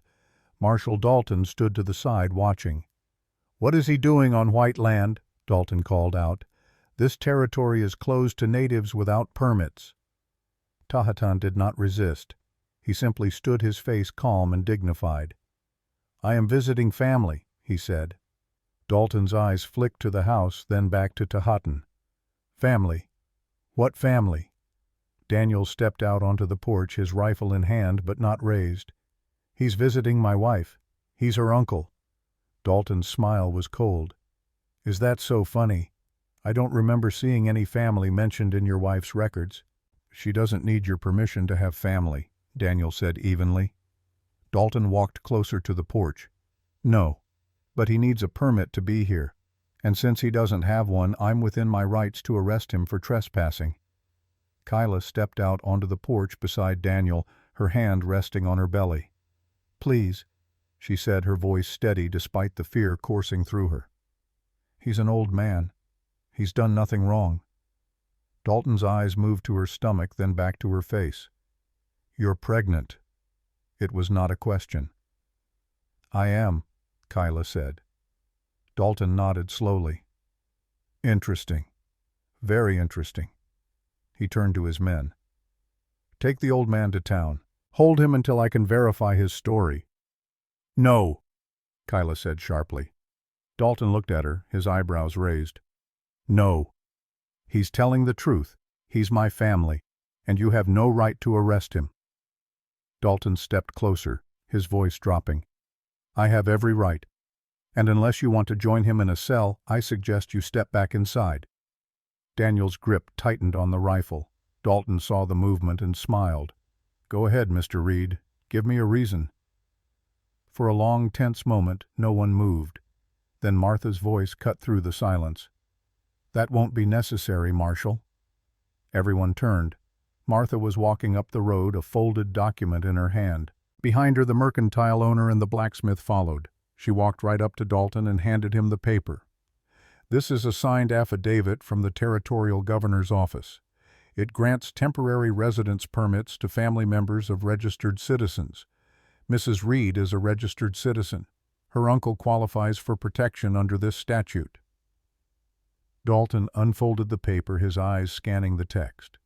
Marshal Dalton stood to the side, watching. "What is he doing on white land?" Dalton called out. "This territory is closed to natives without permits." Tahatan did not resist. He simply stood, his face calm and dignified. "I am visiting family," he said. Dalton's eyes flicked to the house, then back to Tahatan. "Family? What family?" Daniel stepped out onto the porch, his rifle in hand but not raised. "He's visiting my wife. He's her uncle." Dalton's smile was cold. "Is that so funny? I don't remember seeing any family mentioned in your wife's records." "She doesn't need your permission to have family," Daniel said evenly. Dalton walked closer to the porch. "No, but he needs a permit to be here. And since he doesn't have one, I'm within my rights to arrest him for trespassing." Kyla stepped out onto the porch beside Daniel, her hand resting on her belly. "Please," she said, her voice steady despite the fear coursing through her. "He's an old man. He's done nothing wrong." Dalton's eyes moved to her stomach, then back to her face. "You're pregnant." It was not a question. "I am," Kyla said. Dalton nodded slowly. "Interesting. Very interesting." He turned to his men. "Take the old man to town. Hold him until I can verify his story." "No," Kyla said sharply. Dalton looked at her, his eyebrows raised. "No. He's telling the truth. He's my family, and you have no right to arrest him." Dalton stepped closer, his voice dropping. "I have every right. And unless you want to join him in a cell, I suggest you step back inside." Daniel's grip tightened on the rifle. Dalton saw the movement and smiled. "Go ahead, Mr. Reed. Give me a reason." For a long, tense moment, no one moved. Then Martha's voice cut through the silence. "That won't be necessary, Marshal." Everyone turned. Martha was walking up the road, a folded document in her hand. Behind her, the mercantile owner and the blacksmith followed. She walked right up to Dalton and handed him the paper. "This is a signed affidavit from the Territorial Governor's office. It grants temporary residence permits to family members of registered citizens. Mrs. Reed is a registered citizen. Her uncle qualifies for protection under this statute." Dalton unfolded the paper, his eyes scanning the text.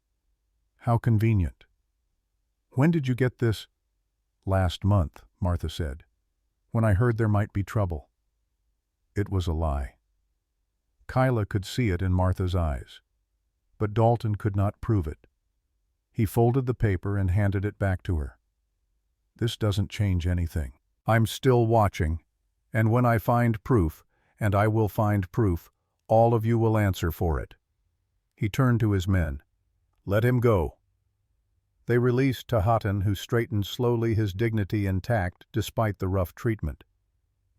"How convenient. When did you get this?" "Last month," Martha said, "when I heard there might be trouble." It was a lie. Kyla could see it in Martha's eyes. But Dalton could not prove it. He folded the paper and handed it back to her. "This doesn't change anything. I'm still watching, and when I find proof, and I will find proof, all of you will answer for it." He turned to his men. "Let him go." They released Tahatan, who straightened slowly, his dignity intact despite the rough treatment.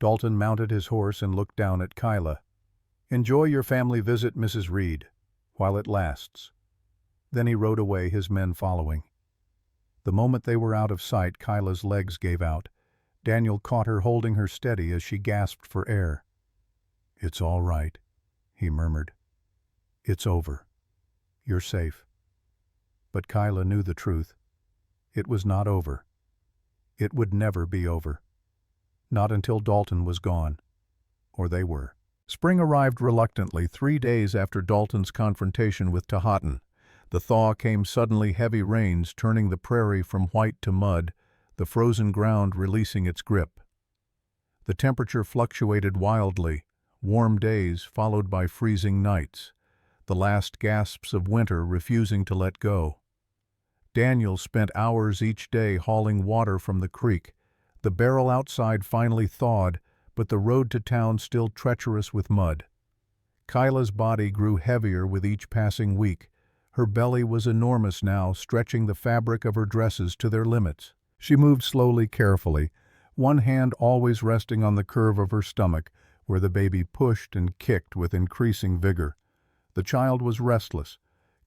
Dalton mounted his horse and looked down at Kyla. "Enjoy your family visit, Mrs. Reed, while it lasts." Then he rode away, his men following. The moment they were out of sight, Kyla's legs gave out. Daniel caught her, holding her steady as she gasped for air. "It's all right," he murmured. "It's over. You're safe." But Kyla knew the truth. It was not over. It would never be over. Not until Dalton was gone. Or they were. Spring arrived reluctantly 3 days after Dalton's confrontation with Tahatan. The thaw came suddenly, heavy rains turning the prairie from white to mud, the frozen ground releasing its grip. The temperature fluctuated wildly, warm days followed by freezing nights, the last gasps of winter refusing to let go. Daniel spent hours each day hauling water from the creek. The barrel outside finally thawed, but the road to town still treacherous with mud. Kyla's body grew heavier with each passing week. Her belly was enormous now, stretching the fabric of her dresses to their limits. She moved slowly, carefully, one hand always resting on the curve of her stomach, where the baby pushed and kicked with increasing vigor. The child was restless,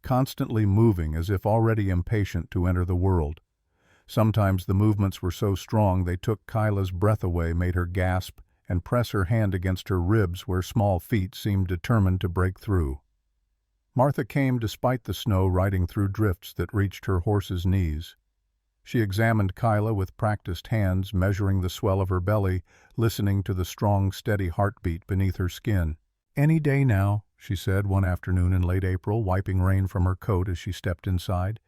constantly moving as if already impatient to enter the world. Sometimes the movements were so strong they took Kyla's breath away, made her gasp, and press her hand against her ribs where small feet seemed determined to break through. Martha came despite the snow, riding through drifts that reached her horse's knees. She examined Kyla with practiced hands, measuring the swell of her belly, listening to the strong, steady heartbeat beneath her skin. "Any day now," she said one afternoon in late April, wiping rain from her coat as she stepped inside.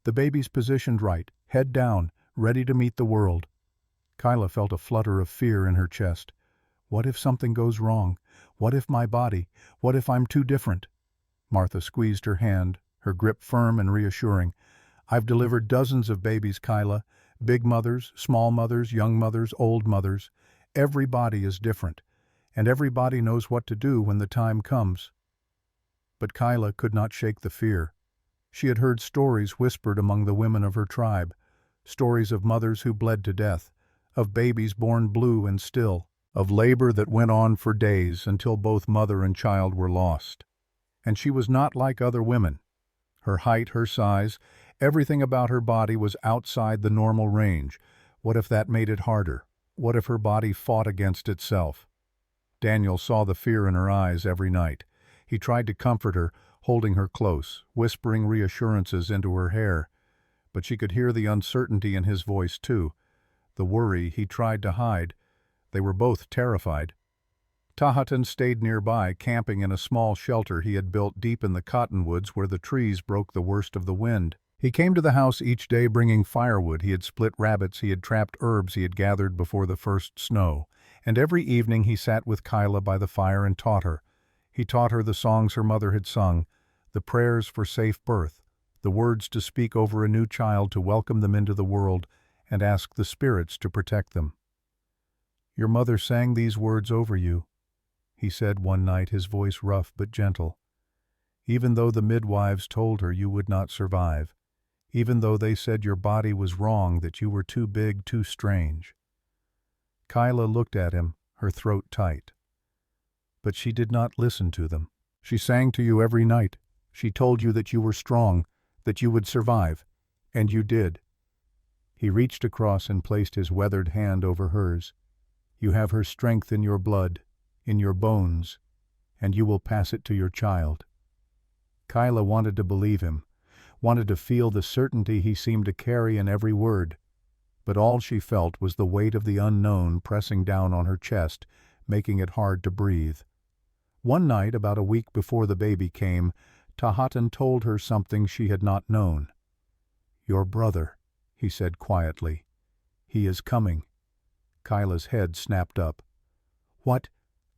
"The baby's positioned right, head down, ready to meet the world." Kyla felt a flutter of fear in her chest. What if something goes wrong? What if my body? What if I'm too different? Martha squeezed her hand, her grip firm and reassuring. "I've delivered dozens of babies, Kyla. Big mothers, small mothers, young mothers, old mothers. Every body is different, and every body knows what to do when the time comes." But Kyla could not shake the fear. She had heard stories whispered among the women of her tribe, stories of mothers who bled to death, of babies born blue and still, of labor that went on for days until both mother and child were lost. And she was not like other women. Her height, her size, everything about her body was outside the normal range. What if that made it harder? What if her body fought against itself? Daniel saw the fear in her eyes every night. He tried to comfort her, holding her close, whispering reassurances into her hair. But she could hear the uncertainty in his voice too, the worry he tried to hide. They were both terrified. Tahatan stayed nearby, camping in a small shelter he had built deep in the cottonwoods where the trees broke the worst of the wind. He came to the house each day bringing firewood. He had split rabbits, he had trapped herbs he had gathered before the first snow. And every evening he sat with Kyla by the fire and taught her. He taught her the songs her mother had sung, the prayers for safe birth, the words to speak over a new child to welcome them into the world and ask the spirits to protect them. "Your mother sang these words over you," he said one night, his voice rough but gentle. "Even though the midwives told her you would not survive, even though they said your body was wrong, that you were too big, too strange." Kyla looked at him, her throat tight. But she did not listen to them. "She sang to you every night. She told you that you were strong, that you would survive. And you did." He reached across and placed his weathered hand over hers. "You have her strength in your blood, in your bones, and you will pass it to your child." Kyla wanted to believe him, wanted to feel the certainty he seemed to carry in every word. But all she felt was the weight of the unknown pressing down on her chest, making it hard to breathe. One night, about a week before the baby came, Tahatan told her something she had not known. "Your brother," he said quietly. "He is coming." Kyla's head snapped up. "What?"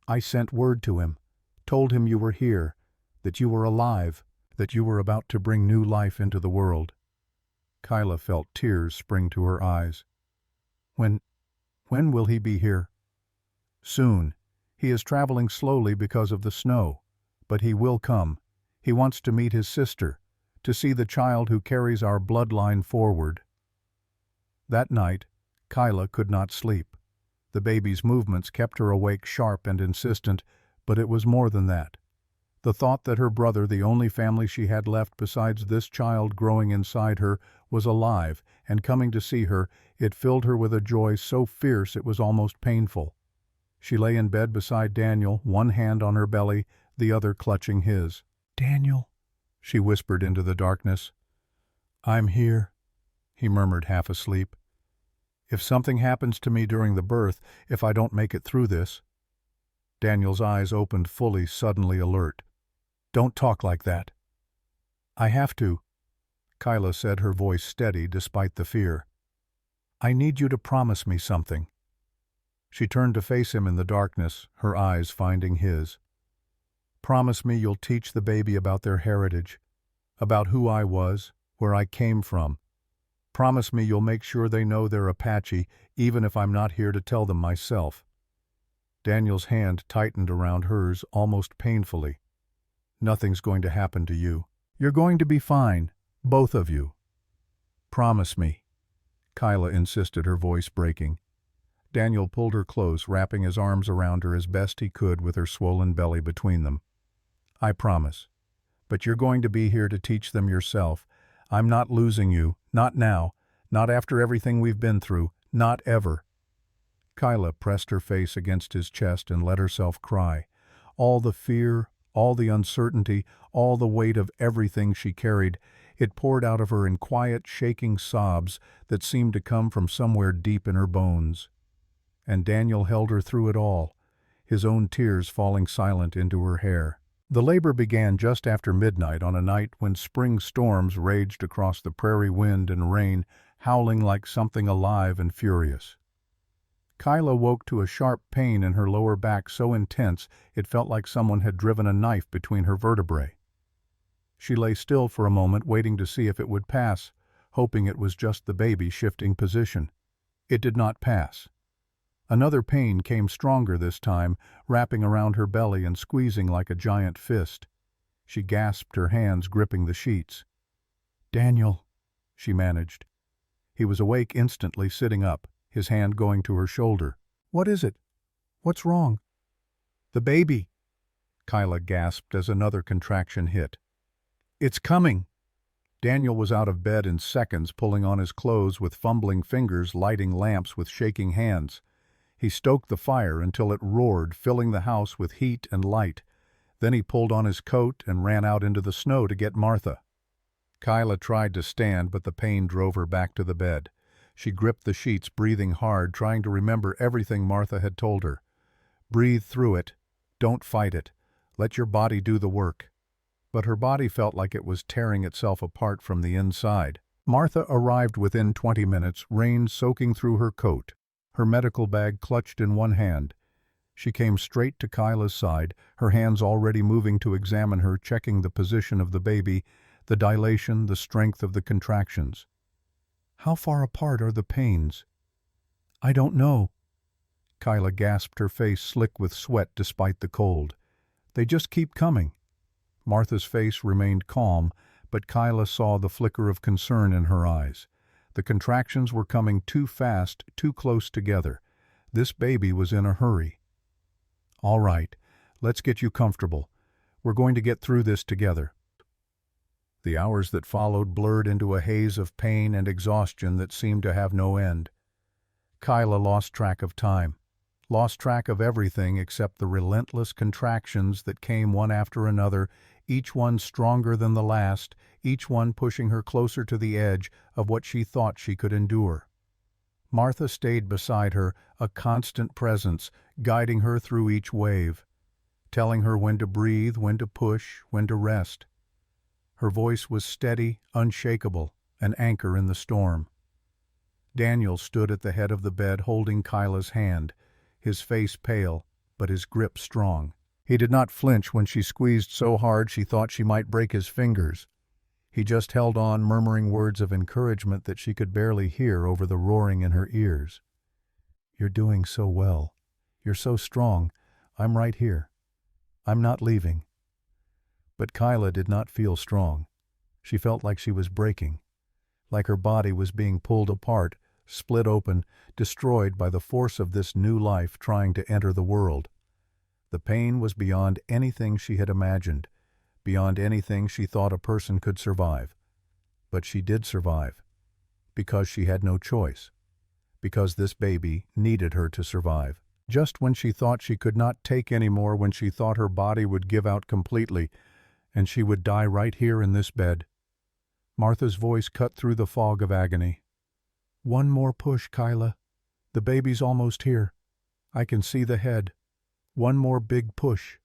"I sent word to him, told him you were here, that you were alive, that you were about to bring new life into the world." Kyla felt tears spring to her eyes. When will he be here?" "Soon. He is traveling slowly because of the snow. But he will come. He wants to meet his sister, to see the child who carries our bloodline forward." That night, Kyla could not sleep. The baby's movements kept her awake, sharp and insistent, but it was more than that. The thought that her brother, the only family she had left besides this child growing inside her, was alive and coming to see her, it filled her with a joy so fierce it was almost painful. She lay in bed beside Daniel, one hand on her belly, the other clutching his. "Daniel," she whispered into the darkness. "I'm here," he murmured, half asleep. "If something happens to me during the birth, if I don't make it through this—" Daniel's eyes opened fully, suddenly alert. "Don't talk like that." "I have to," Kyla said, her voice steady despite the fear. "I need you to promise me something." She turned to face him in the darkness, her eyes finding his. "Promise me you'll teach the baby about their heritage, about who I was, where I came from. Promise me you'll make sure they know they're Apache, even if I'm not here to tell them myself." Daniel's hand tightened around hers almost painfully. "Nothing's going to happen to you. You're going to be fine, both of you. Promise me," Kyla insisted, her voice breaking. Daniel pulled her close, wrapping his arms around her as best he could with her swollen belly between them. "I promise. But you're going to be here to teach them yourself. I'm not losing you, not now, not after everything we've been through, not ever." Kyla pressed her face against his chest and let herself cry. All the fear, all the uncertainty, all the weight of everything she carried, it poured out of her in quiet, shaking sobs that seemed to come from somewhere deep in her bones. And Daniel held her through it all, his own tears falling silent into her hair. The labor began just after midnight on a night when spring storms raged across the prairie, wind and rain howling like something alive and furious. Kyla woke to a sharp pain in her lower back so intense it felt like someone had driven a knife between her vertebrae. She lay still for a moment, waiting to see if it would pass, hoping it was just the baby shifting position. It did not pass. Another pain came stronger this time, wrapping around her belly and squeezing like a giant fist. She gasped, her hands gripping the sheets. "Daniel," she managed. He was awake instantly, sitting up, his hand going to her shoulder. "What is it? What's wrong?" "The baby," Kyla gasped as another contraction hit. "It's coming." Daniel was out of bed in seconds, pulling on his clothes with fumbling fingers, lighting lamps with shaking hands. He stoked the fire until it roared, filling the house with heat and light. Then he pulled on his coat and ran out into the snow to get Martha. Kyla tried to stand, but the pain drove her back to the bed. She gripped the sheets, breathing hard, trying to remember everything Martha had told her. "Breathe through it. Don't fight it. Let your body do the work." But her body felt like it was tearing itself apart from the inside. Martha arrived within 20 minutes, rain soaking through her coat, her medical bag clutched in one hand. She came straight to Kyla's side, her hands already moving to examine her, checking the position of the baby, the dilation, the strength of the contractions. "How far apart are the pains?" "I don't know." Kyla gasped, her face slick with sweat despite the cold. "They just keep coming." Martha's face remained calm, but Kyla saw the flicker of concern in her eyes. The contractions were coming too fast, too close together. This baby was in a hurry. "All right, let's get you comfortable. We're going to get through this together." The hours that followed blurred into a haze of pain and exhaustion that seemed to have no end. Kyla lost track of time, lost track of everything except the relentless contractions that came one after another, each one stronger than the last, each one pushing her closer to the edge of what she thought she could endure. Martha stayed beside her, a constant presence, guiding her through each wave, telling her when to breathe, when to push, when to rest. Her voice was steady, unshakable, an anchor in the storm. Daniel stood at the head of the bed holding Kyla's hand, his face pale, but his grip strong. He did not flinch when she squeezed so hard she thought she might break his fingers. He just held on, murmuring words of encouragement that she could barely hear over the roaring in her ears. "You're doing so well. You're so strong. I'm right here. I'm not leaving." But Kyla did not feel strong. She felt like she was breaking, like her body was being pulled apart, split open, destroyed by the force of this new life trying to enter the world. The pain was beyond anything she had imagined, beyond anything she thought a person could survive. But she did survive, because she had no choice, because this baby needed her to survive. Just when she thought she could not take any more, when she thought her body would give out completely, and she would die right here in this bed, Martha's voice cut through the fog of agony. "One more push, Kyla. The baby's almost here. I can see the head. One more big push."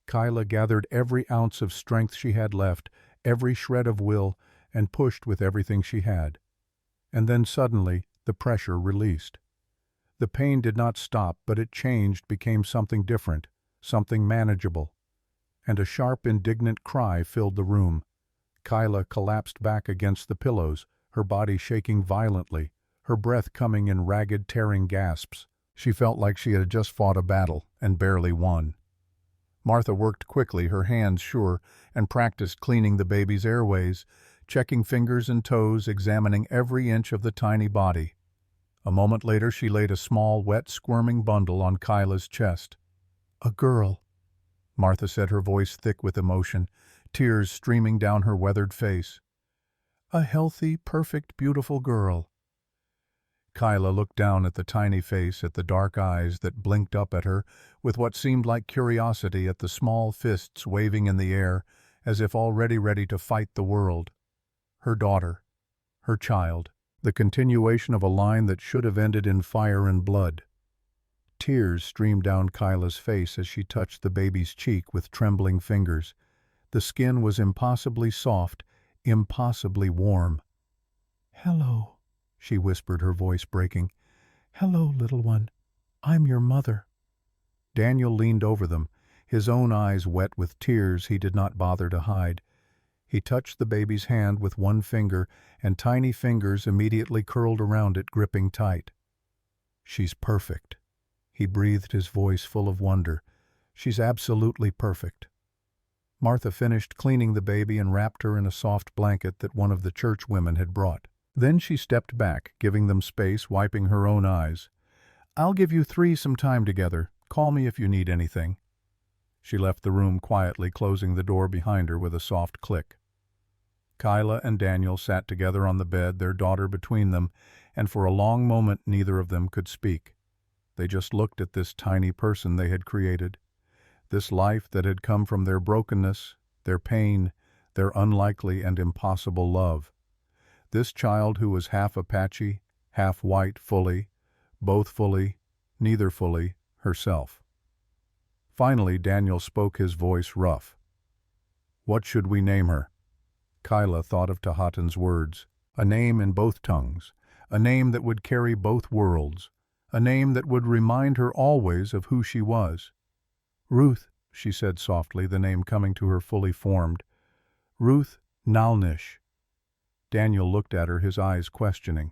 Kyla gathered every ounce of strength she had left, every shred of will, and pushed with everything she had. And then suddenly the pressure released. The pain did not stop, but it changed, became something different, something manageable. And a sharp, indignant cry filled the room. Kyla collapsed back against the pillows, her body shaking violently, her breath coming in ragged, tearing gasps. She felt like she had just fought a battle and barely won. Martha worked quickly, her hands sure, and practiced cleaning the baby's airways, checking fingers and toes, examining every inch of the tiny body. A moment later she laid a small, wet, squirming bundle on Kyla's chest. "A girl," Martha said, her voice thick with emotion, tears streaming down her weathered face. "A healthy, perfect, beautiful girl." Kyla looked down at the tiny face, at the dark eyes that blinked up at her with what seemed like curiosity, at the small fists waving in the air as if already ready to fight the world. Her daughter, her child, the continuation of a line that should have ended in fire and blood. Tears streamed down Kyla's face as she touched the baby's cheek with trembling fingers. The skin was impossibly soft, impossibly warm. "Hello," she whispered, her voice breaking. "Hello, little one. I'm your mother." Daniel leaned over them, his own eyes wet with tears he did not bother to hide. He touched the baby's hand with one finger, and tiny fingers immediately curled around it, gripping tight. "She's perfect," he breathed, his voice full of wonder. "She's absolutely perfect." Martha finished cleaning the baby and wrapped her in a soft blanket that one of the church women had brought. Then she stepped back, giving them space, wiping her own eyes. "I'll give you three some time together. Call me if you need anything." She left the room quietly, closing the door behind her with a soft click. Kyla and Daniel sat together on the bed, their daughter between them, and for a long moment neither of them could speak. They just looked at this tiny person they had created, this life that had come from their brokenness, their pain, their unlikely and impossible love. This child who was half Apache, half white, fully, both fully, neither fully, herself. Finally, Daniel spoke, his voice rough. "What should we name her?" Kyla thought of Tahatan's words. A name in both tongues, a name that would carry both worlds, a name that would remind her always of who she was. "Ruth," she said softly, the name coming to her fully formed. "Ruth Nalnish." Daniel looked at her, his eyes questioning.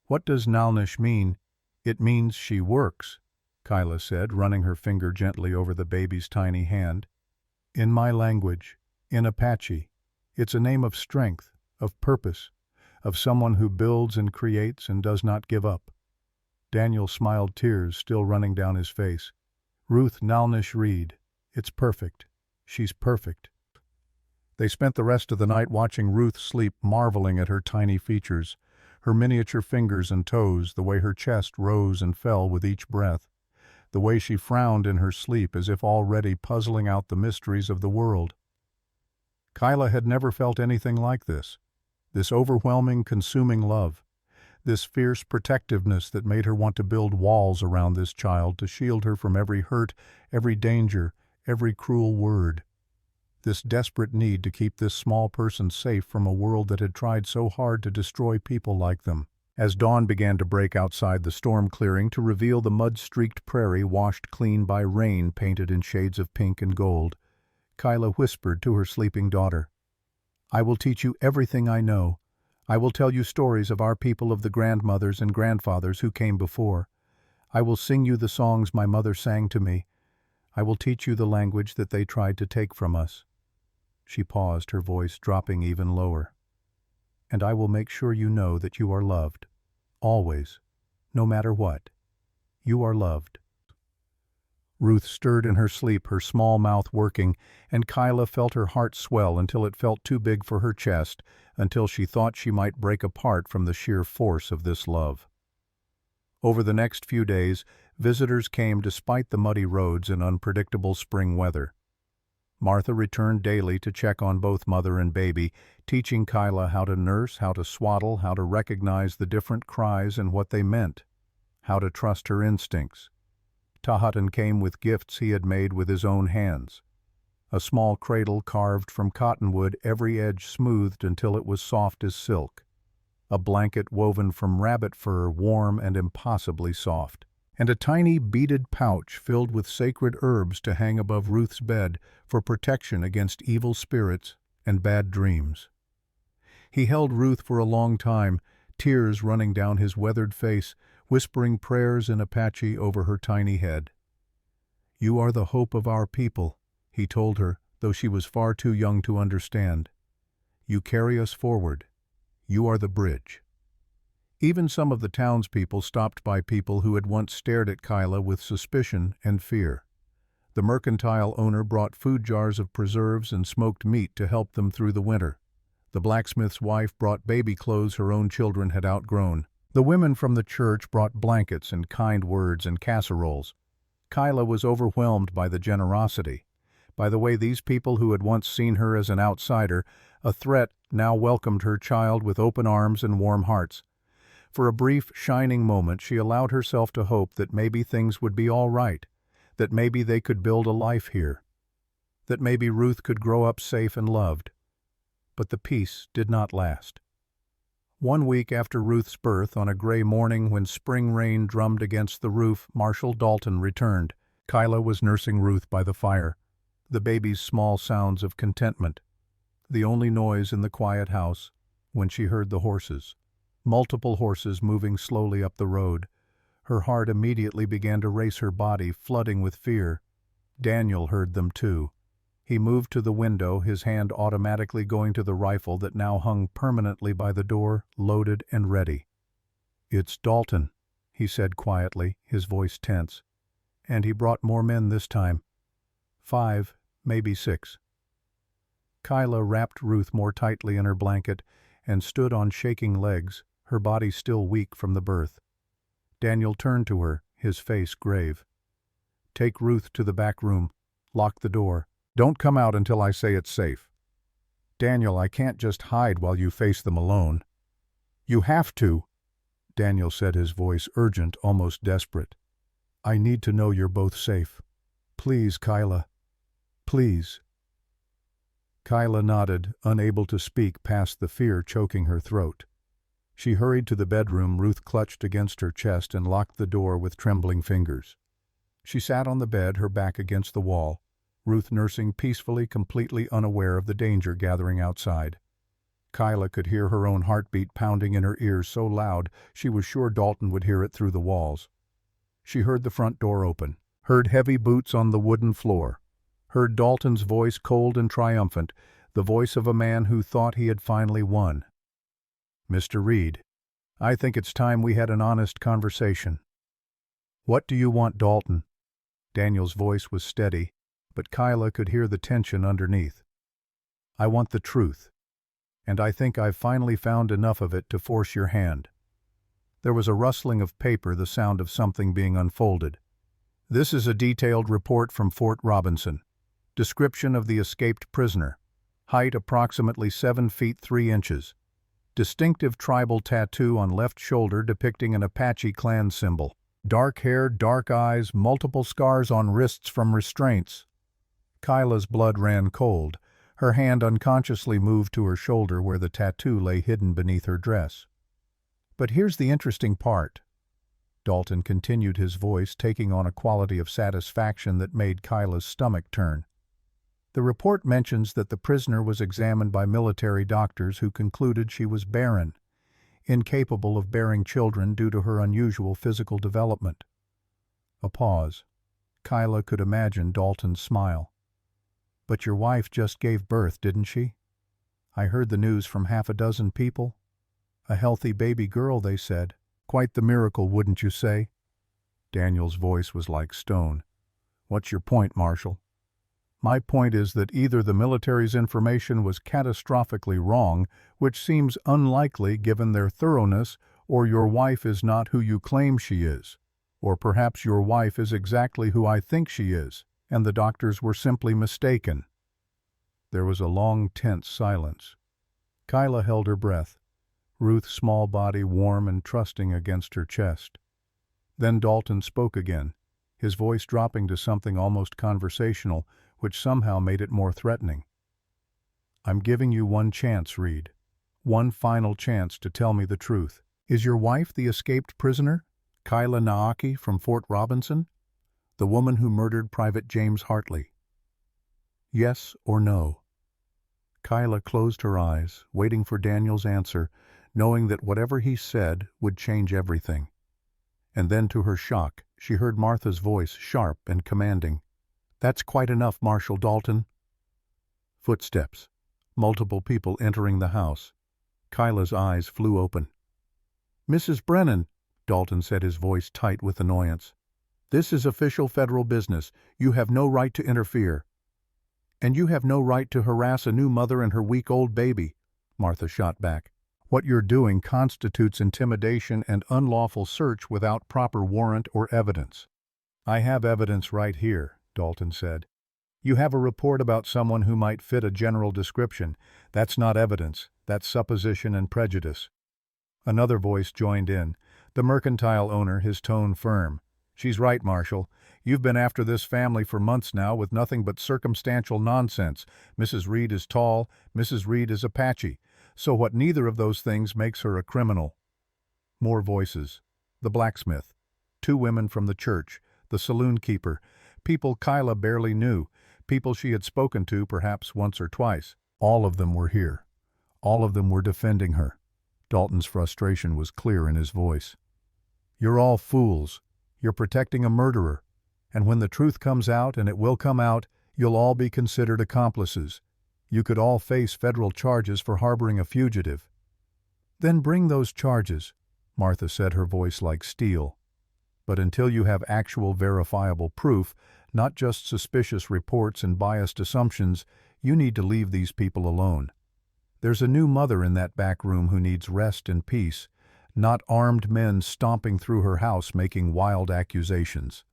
"What does Nalnish mean?" "It means she works," Kyla said, running her finger gently over the baby's tiny hand. "In my language, in Apache, it's a name of strength, of purpose, of someone who builds and creates and does not give up." Daniel smiled, tears still running down his face. "Ruth Nalnish Reed. It's perfect. She's perfect." They spent the rest of the night watching Ruth sleep, marveling at her tiny features, her miniature fingers and toes, the way her chest rose and fell with each breath, the way she frowned in her sleep as if already puzzling out the mysteries of the world. Kyla had never felt anything like this overwhelming, consuming love, this fierce protectiveness that made her want to build walls around this child to shield her from every hurt, every danger, every cruel word. This desperate need to keep this small person safe from a world that had tried so hard to destroy people like them. As dawn began to break outside the storm clearing to reveal the mud-streaked prairie washed clean by rain painted in shades of pink and gold, Kyla whispered to her sleeping daughter, "I will teach you everything I know. I will tell you stories of our people, of the grandmothers and grandfathers who came before. I will sing you the songs my mother sang to me. I will teach you the language that they tried to take from us." She paused, her voice dropping even lower. "And I will make sure you know that you are loved. Always. No matter what. You are loved." Ruth stirred in her sleep, her small mouth working, and Kyla felt her heart swell until it felt too big for her chest, until she thought she might break apart from the sheer force of this love. Over the next few days, visitors came despite the muddy roads and unpredictable spring weather. Martha returned daily to check on both mother and baby, teaching Kyla how to nurse, how to swaddle, how to recognize the different cries and what they meant, how to trust her instincts. Tahatan came with gifts he had made with his own hands. A small cradle carved from cottonwood, every edge smoothed until it was soft as silk. A blanket woven from rabbit fur, warm and impossibly soft. And a tiny beaded pouch filled with sacred herbs to hang above Ruth's bed for protection against evil spirits and bad dreams. He held Ruth for a long time, tears running down his weathered face, whispering prayers in Apache over her tiny head. "You are the hope of our people," he told her, though she was far too young to understand. "You carry us forward. You are the bridge." Even some of the townspeople stopped by people who had once stared at Kyla with suspicion and fear. The mercantile owner brought food jars of preserves and smoked meat to help them through the winter. The blacksmith's wife brought baby clothes her own children had outgrown. The women from the church brought blankets and kind words and casseroles. Kyla was overwhelmed by the generosity. By the way, these people who had once seen her as an outsider, a threat, now welcomed her child with open arms and warm hearts. For a brief, shining moment, she allowed herself to hope that maybe things would be all right, that maybe they could build a life here, that maybe Ruth could grow up safe and loved. But the peace did not last. 1 week after Ruth's birth, on a gray morning when spring rain drummed against the roof, Marshal Dalton returned. Kyla was nursing Ruth by the fire, the baby's small sounds of contentment, the only noise in the quiet house, when she heard the horses. Multiple horses moving slowly up the road. Her heart immediately began to race, her body flooding with fear. Daniel heard them too. He moved to the window, his hand automatically going to the rifle that now hung permanently by the door, loaded and ready. "It's Dalton," he said quietly, his voice tense. "And he brought more men this time. 5, maybe 6. Kyla wrapped Ruth more tightly in her blanket and stood on shaking legs, her body still weak from the birth. Daniel turned to her, his face grave. "Take Ruth to the back room. Lock the door. Don't come out until I say it's safe." "Daniel, I can't just hide while you face them alone." "You have to," Daniel said, his voice urgent, almost desperate. "I need to know you're both safe. Please, Kyla. Please." Kyla nodded, unable to speak past the fear choking her throat. She hurried to the bedroom, Ruth clutched against her chest, and locked the door with trembling fingers. She sat on the bed, her back against the wall, Ruth nursing peacefully, completely unaware of the danger gathering outside. Kyla could hear her own heartbeat pounding in her ears so loud she was sure Dalton would hear it through the walls. She heard the front door open, heard heavy boots on the wooden floor, heard Dalton's voice cold and triumphant, the voice of a man who thought he had finally won. "Mr. Reed, I think it's time we had an honest conversation." "What do you want, Dalton?" Daniel's voice was steady, but Kyla could hear the tension underneath. "I want the truth, and I think I've finally found enough of it to force your hand." There was a rustling of paper, the sound of something being unfolded. "This is a detailed report from Fort Robinson. Description of the escaped prisoner. Height approximately 7 feet 3 inches. Distinctive tribal tattoo on left shoulder depicting an Apache clan symbol. Dark hair, dark eyes, multiple scars on wrists from restraints." Kyla's blood ran cold. Her hand unconsciously moved to her shoulder where the tattoo lay hidden beneath her dress. "But here's the interesting part." Dalton continued, his voice taking on a quality of satisfaction that made Kyla's stomach turn. "The report mentions that the prisoner was examined by military doctors who concluded she was barren, incapable of bearing children due to her unusual physical development." A pause. Kyla could imagine Dalton's smile. But your wife just gave birth, didn't she? I heard the news from half a dozen people. A healthy baby girl, they said. Quite the miracle, wouldn't you say? Daniel's voice was like stone. What's your point, Marshal? My point is that either the military's information was catastrophically wrong, which seems unlikely given their thoroughness, or your wife is not who you claim she is. Or perhaps your wife is exactly who I think she is, and the doctors were simply mistaken. There was a long, tense silence. Kyla held her breath, Ruth's small body warm and trusting against her chest. Then Dalton spoke again, his voice dropping to something almost conversational, which somehow made it more threatening. I'm giving you one chance, Reed. One final chance to tell me the truth. Is your wife the escaped prisoner, Kyla Naaki from Fort Robinson? The woman who murdered Private James Hartley? Yes or no? Kyla closed her eyes, waiting for Daniel's answer, knowing that whatever he said would change everything. And then, to her shock, she heard Martha's voice, sharp and commanding. That's quite enough, Marshal Dalton. Footsteps. Multiple people entering the house. Kyla's eyes flew open. Mrs. Brennan, Dalton said, his voice tight with annoyance. This is official federal business. You have no right to interfere. And you have no right to harass a new mother and her week-old baby, Martha shot back. What you're doing constitutes intimidation and unlawful search without proper warrant or evidence. I have evidence right here, Dalton said. You have a report about someone who might fit a general description. That's not evidence. That's supposition and prejudice. Another voice joined in, the mercantile owner, his tone firm. She's right, Marshal. You've been after this family for months now with nothing but circumstantial nonsense. Mrs. Reed is tall, Mrs. Reed is Apache. So what neither of those things makes her a criminal. More voices. The blacksmith. Two women from the church. The saloon keeper. People Kyla barely knew. People she had spoken to perhaps once or twice. All of them were here. All of them were defending her. Dalton's frustration was clear in his voice. You're all fools. You're protecting a murderer. And when the truth comes out, and it will come out, you'll all be considered accomplices. You could all face federal charges for harboring a fugitive. Then bring those charges, Martha said, her voice like steel. But until you have actual verifiable proof, not just suspicious reports and biased assumptions, you need to leave these people alone. There's a new mother in that back room who needs rest and peace, not armed men stomping through her house making wild accusations.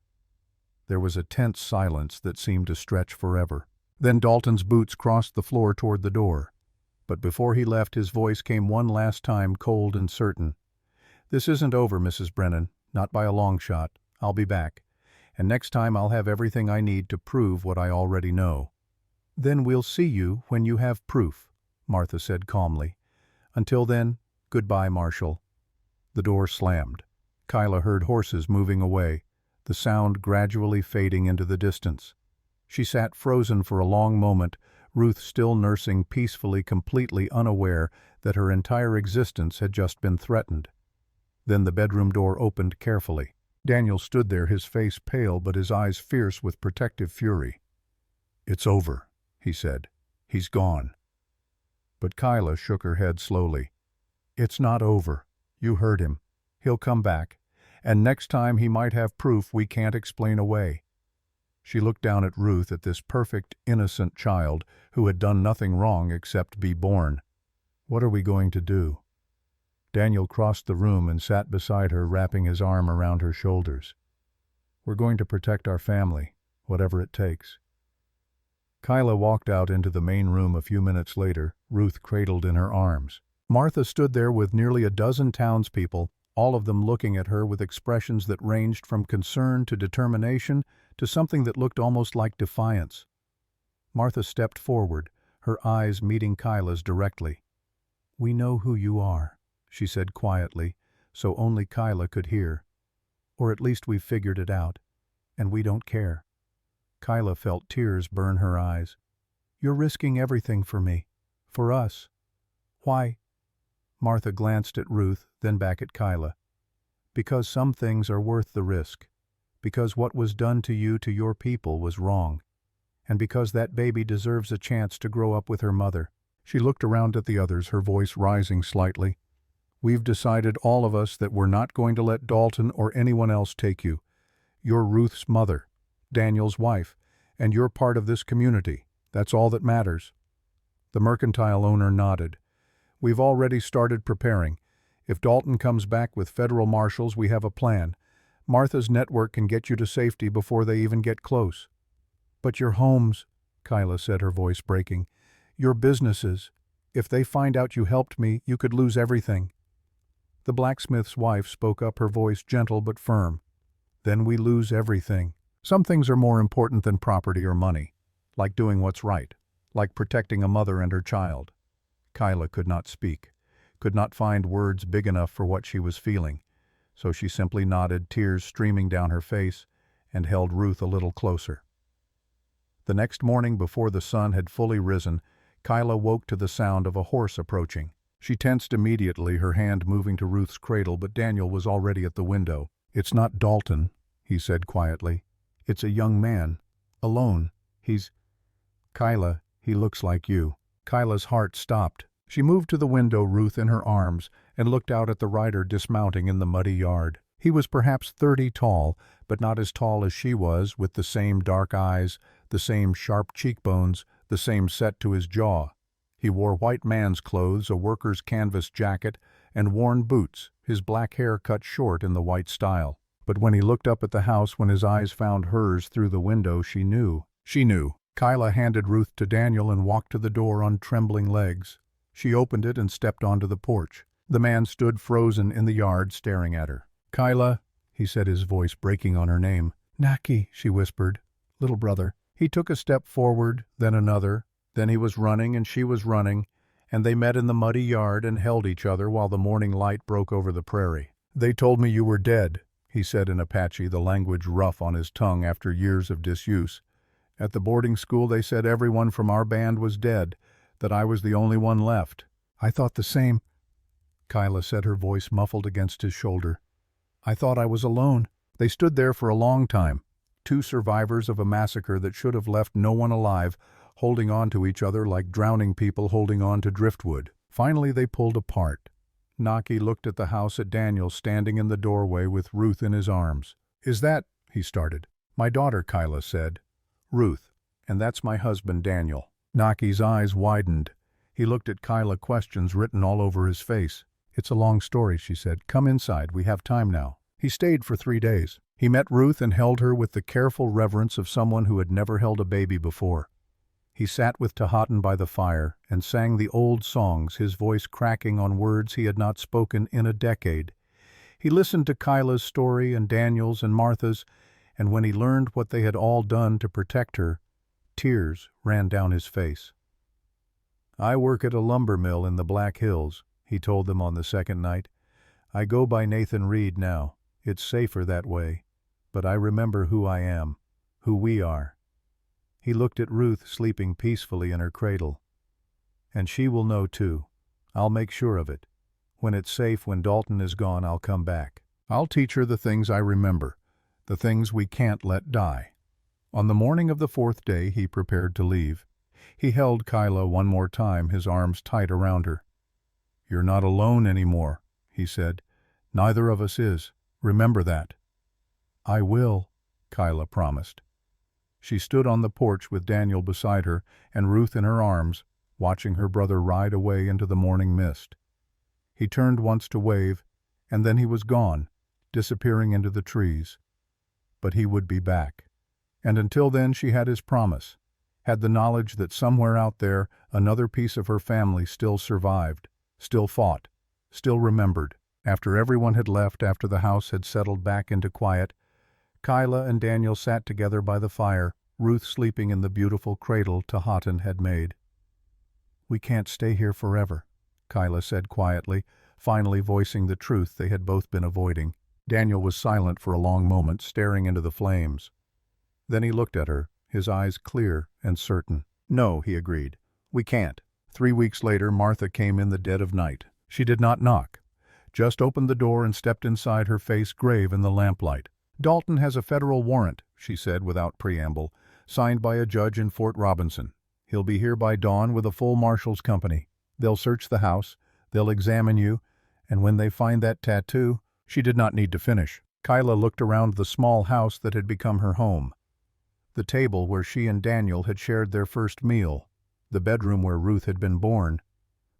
There was a tense silence that seemed to stretch forever. Then Dalton's boots crossed the floor toward the door. But before he left, his voice came one last time, cold and certain. This isn't over, Mrs. Brennan, not by a long shot. I'll be back. And next time I'll have everything I need to prove what I already know. Then we'll see you when you have proof, Martha said calmly. Until then, goodbye, Marshal. The door slammed. Kyla heard horses moving away, the sound gradually fading into the distance. She sat frozen for a long moment, Ruth still nursing peacefully, completely unaware that her entire existence had just been threatened. Then the bedroom door opened carefully. Daniel stood there, his face pale but his eyes fierce with protective fury. It's over, he said. He's gone. But Kyla shook her head slowly. It's not over. You heard him. He'll come back. And next time he might have proof we can't explain away. She looked down at Ruth, at this perfect, innocent child who had done nothing wrong except be born. What are we going to do? Daniel crossed the room and sat beside her, wrapping his arm around her shoulders. We're going to protect our family, whatever it takes. Kyla walked out into the main room a few minutes later, Ruth cradled in her arms. Martha stood there with nearly a dozen townspeople, all of them looking at her with expressions that ranged from concern to determination to something that looked almost like defiance. Martha stepped forward, her eyes meeting Kyla's directly. "We know who you are," she said quietly, so only Kyla could hear. "Or at least we've figured it out, and we don't care." Kyla felt tears burn her eyes. "You're risking everything for me, for us. Why?" Martha glanced at Ruth, then back at Kyla. "Because some things are worth the risk. Because what was done to you, to your people, was wrong. and because that baby deserves a chance to grow up with her mother." She looked around at the others, her voice rising slightly. "We've decided, all of us, that we're not going to let Dalton or anyone else take you. You're Ruth's mother, Daniel's wife, and you're part of this community. That's all that matters." The mercantile owner nodded. "We've already started preparing. If Dalton comes back with federal marshals, we have a plan. Martha's network can get you to safety before they even get close." "But your homes," Kyla said, her voice breaking. "Your businesses. If they find out you helped me, you could lose everything." The blacksmith's wife spoke up, her voice gentle but firm. "Then we lose everything. Some things are more important than property or money, like doing what's right, like protecting a mother and her child." Kyla could not speak, could not find words big enough for what she was feeling, so she simply nodded, tears streaming down her face, and held Ruth a little closer. The next morning, before the sun had fully risen, Kyla woke to the sound of a horse approaching. She tensed immediately, her hand moving to Ruth's cradle, but Daniel was already at the window. "It's not Dalton," he said quietly. "It's a young man. Alone. He's—" "Kyla, he looks like you." Kyla's heart stopped. She moved to the window, Ruth in her arms, and looked out at the rider dismounting in the muddy yard. He was perhaps 30 tall, but not as tall as she was, with the same dark eyes, the same sharp cheekbones, the same set to his jaw. He wore white man's clothes, a worker's canvas jacket, and worn boots, his black hair cut short in the white style. But when he looked up at the house, when his eyes found hers through the window, she knew. She knew. Kyla handed Ruth to Daniel and walked to the door on trembling legs. She opened it and stepped onto the porch. The man stood frozen in the yard, staring at her. "Kyla," he said, his voice breaking on her name. "Naki," she whispered. "Little brother." He took a step forward, then another. Then he was running and she was running, and they met in the muddy yard and held each other while the morning light broke over the prairie. "They told me you were dead," he said in Apache, the language rough on his tongue after years of disuse. "At the boarding school they said everyone from our band was dead, that I was the only one left." "I thought the same," Kyla said, her voice muffled against his shoulder. "I thought I was alone." They stood there for a long time, two survivors of a massacre that should have left no one alive, holding on to each other like drowning people holding on to driftwood. Finally they pulled apart. Naki looked at the house, at Daniel standing in the doorway with Ruth in his arms. "Is that—" he started. "My daughter," Kyla said. "Ruth. And that's my husband, Daniel." Naki's eyes widened. He looked at Kyla, questions written all over his face. "It's a long story," she said. "Come inside, we have time now." He stayed for 3 days. He met Ruth and held her with the careful reverence of someone who had never held a baby before. He sat with Tahatan by the fire and sang the old songs, his voice cracking on words he had not spoken in a decade. He listened to Kyla's story and Daniel's and Martha's, and when he learned what they had all done to protect her, tears ran down his face. "I work at a lumber mill in the Black Hills," he told them on the second night. "I go by Nathan Reed now. It's safer that way. But I remember who I am, who we are." He looked at Ruth sleeping peacefully in her cradle. "And she will know too. I'll make sure of it. When it's safe, when Dalton is gone, I'll come back. I'll teach her the things I remember, the things we can't let die." On the morning of the 4th day, he prepared to leave. He held Kyla one more time, his arms tight around her. "You're not alone anymore," he said. "Neither of us is. Remember that." "I will," Kyla promised. She stood on the porch with Daniel beside her and Ruth in her arms, watching her brother ride away into the morning mist. He turned once to wave, and then he was gone, disappearing into the trees. But he would be back. And until then she had his promise, had the knowledge that somewhere out there another piece of her family still survived, still fought, still remembered. After everyone had left, after the house had settled back into quiet, Kyla and Daniel sat together by the fire, Ruth sleeping in the beautiful cradle Tahatan had made. "We can't stay here forever," Kyla said quietly, finally voicing the truth they had both been avoiding. Daniel was silent for a long moment, staring into the flames. Then he looked at her, his eyes clear and certain. "No," he agreed. "We can't." 3 weeks later, Martha came in the dead of night. She did not knock, just opened the door and stepped inside, her face grave in the lamplight. "Dalton has a federal warrant," she said without preamble, Signed by a judge in Fort Robinson. He'll be here by dawn with a full marshal's company. They'll search the house, they'll examine you, and when they find that tattoo—" She did not need to finish. Kyla looked around the small house that had become her home. The table where she and Daniel had shared their first meal, the bedroom where Ruth had been born,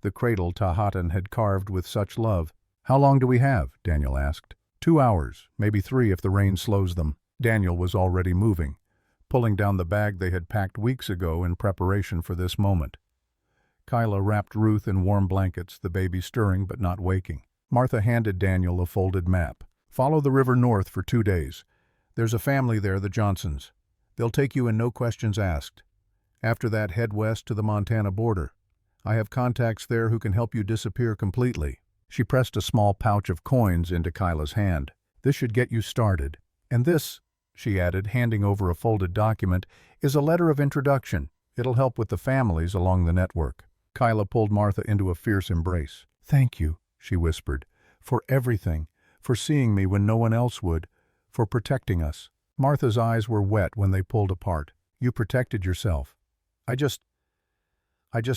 the cradle Tahatan had carved with such love. "How long do we have?" Daniel asked. 2 hours, maybe 3 if the rain slows them. Daniel was already moving, pulling down the bag they had packed weeks ago in preparation for this moment. Kyla wrapped Ruth in warm blankets, the baby stirring but not waking. Martha handed Daniel a folded map. "Follow the river north for 2 days. There's a family there, the Johnsons. They'll take you and no questions asked. After that, head west to the Montana border. I have contacts there who can help you disappear completely." She pressed a small pouch of coins into Kyla's hand. "This should get you started. And this," she added, handing over a folded document, "is a letter of introduction. It'll help with the families along the network." Kyla pulled Martha into a fierce embrace. "Thank you," she whispered, "for everything, for seeing me when no one else would, for protecting us." Martha's eyes were wet when they pulled apart. "You protected yourself. I just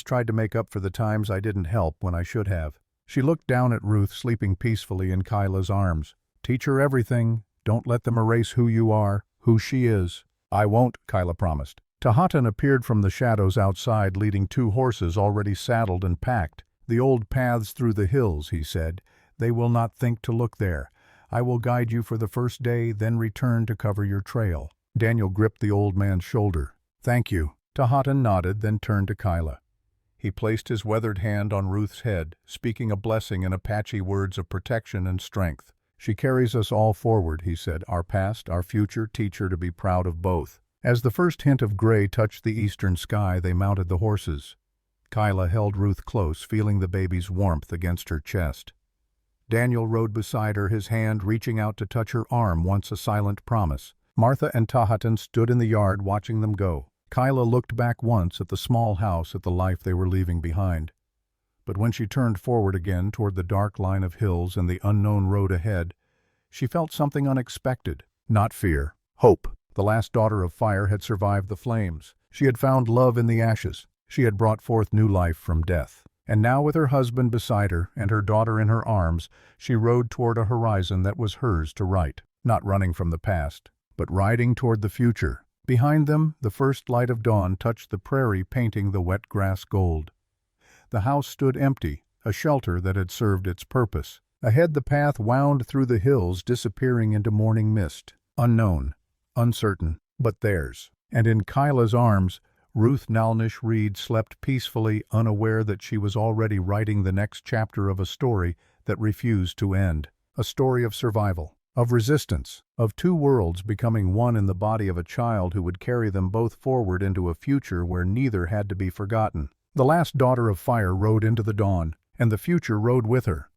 tried to make up for the times I didn't help when I should have." She looked down at Ruth sleeping peacefully in Kyla's arms. "Teach her everything. Don't let them erase who you are, who she is." "I won't," Kyla promised. Tahatan appeared from the shadows outside, leading 2 horses already saddled and packed. "The old paths through the hills," he said. "They will not think to look there. I will guide you for the first day, then return to cover your trail." Daniel gripped the old man's shoulder. "Thank you." Tahatan nodded, then turned to Kyla. He placed his weathered hand on Ruth's head, speaking a blessing in Apache words of protection and strength. "She carries us all forward," he said. "Our past, our future, teach her to be proud of both." As the first hint of gray touched the eastern sky, they mounted the horses. Kyla held Ruth close, feeling the baby's warmth against her chest. Daniel rode beside her, his hand reaching out to touch her arm, once a silent promise. Martha and Tahatan stood in the yard watching them go. Kyla looked back once at the small house, at the life they were leaving behind. But when she turned forward again toward the dark line of hills and the unknown road ahead, she felt something unexpected. Not fear, hope. The last daughter of fire had survived the flames. She had found love in the ashes. She had brought forth new life from death. And now, with her husband beside her and her daughter in her arms, she rode toward a horizon that was hers to write, not running from the past, but riding toward the future. Behind them, the first light of dawn touched the prairie, painting the wet grass gold. The house stood empty, a shelter that had served its purpose. Ahead the path wound through the hills, disappearing into morning mist. Unknown, uncertain, but theirs. And in Kyla's arms, Ruth Nalnish Reed slept peacefully, unaware that she was already writing the next chapter of a story that refused to end. A story of survival, of resistance, of 2 worlds becoming one in the body of a child who would carry them both forward into a future where neither had to be forgotten. The last daughter of fire rode into the dawn, and the future rode with her.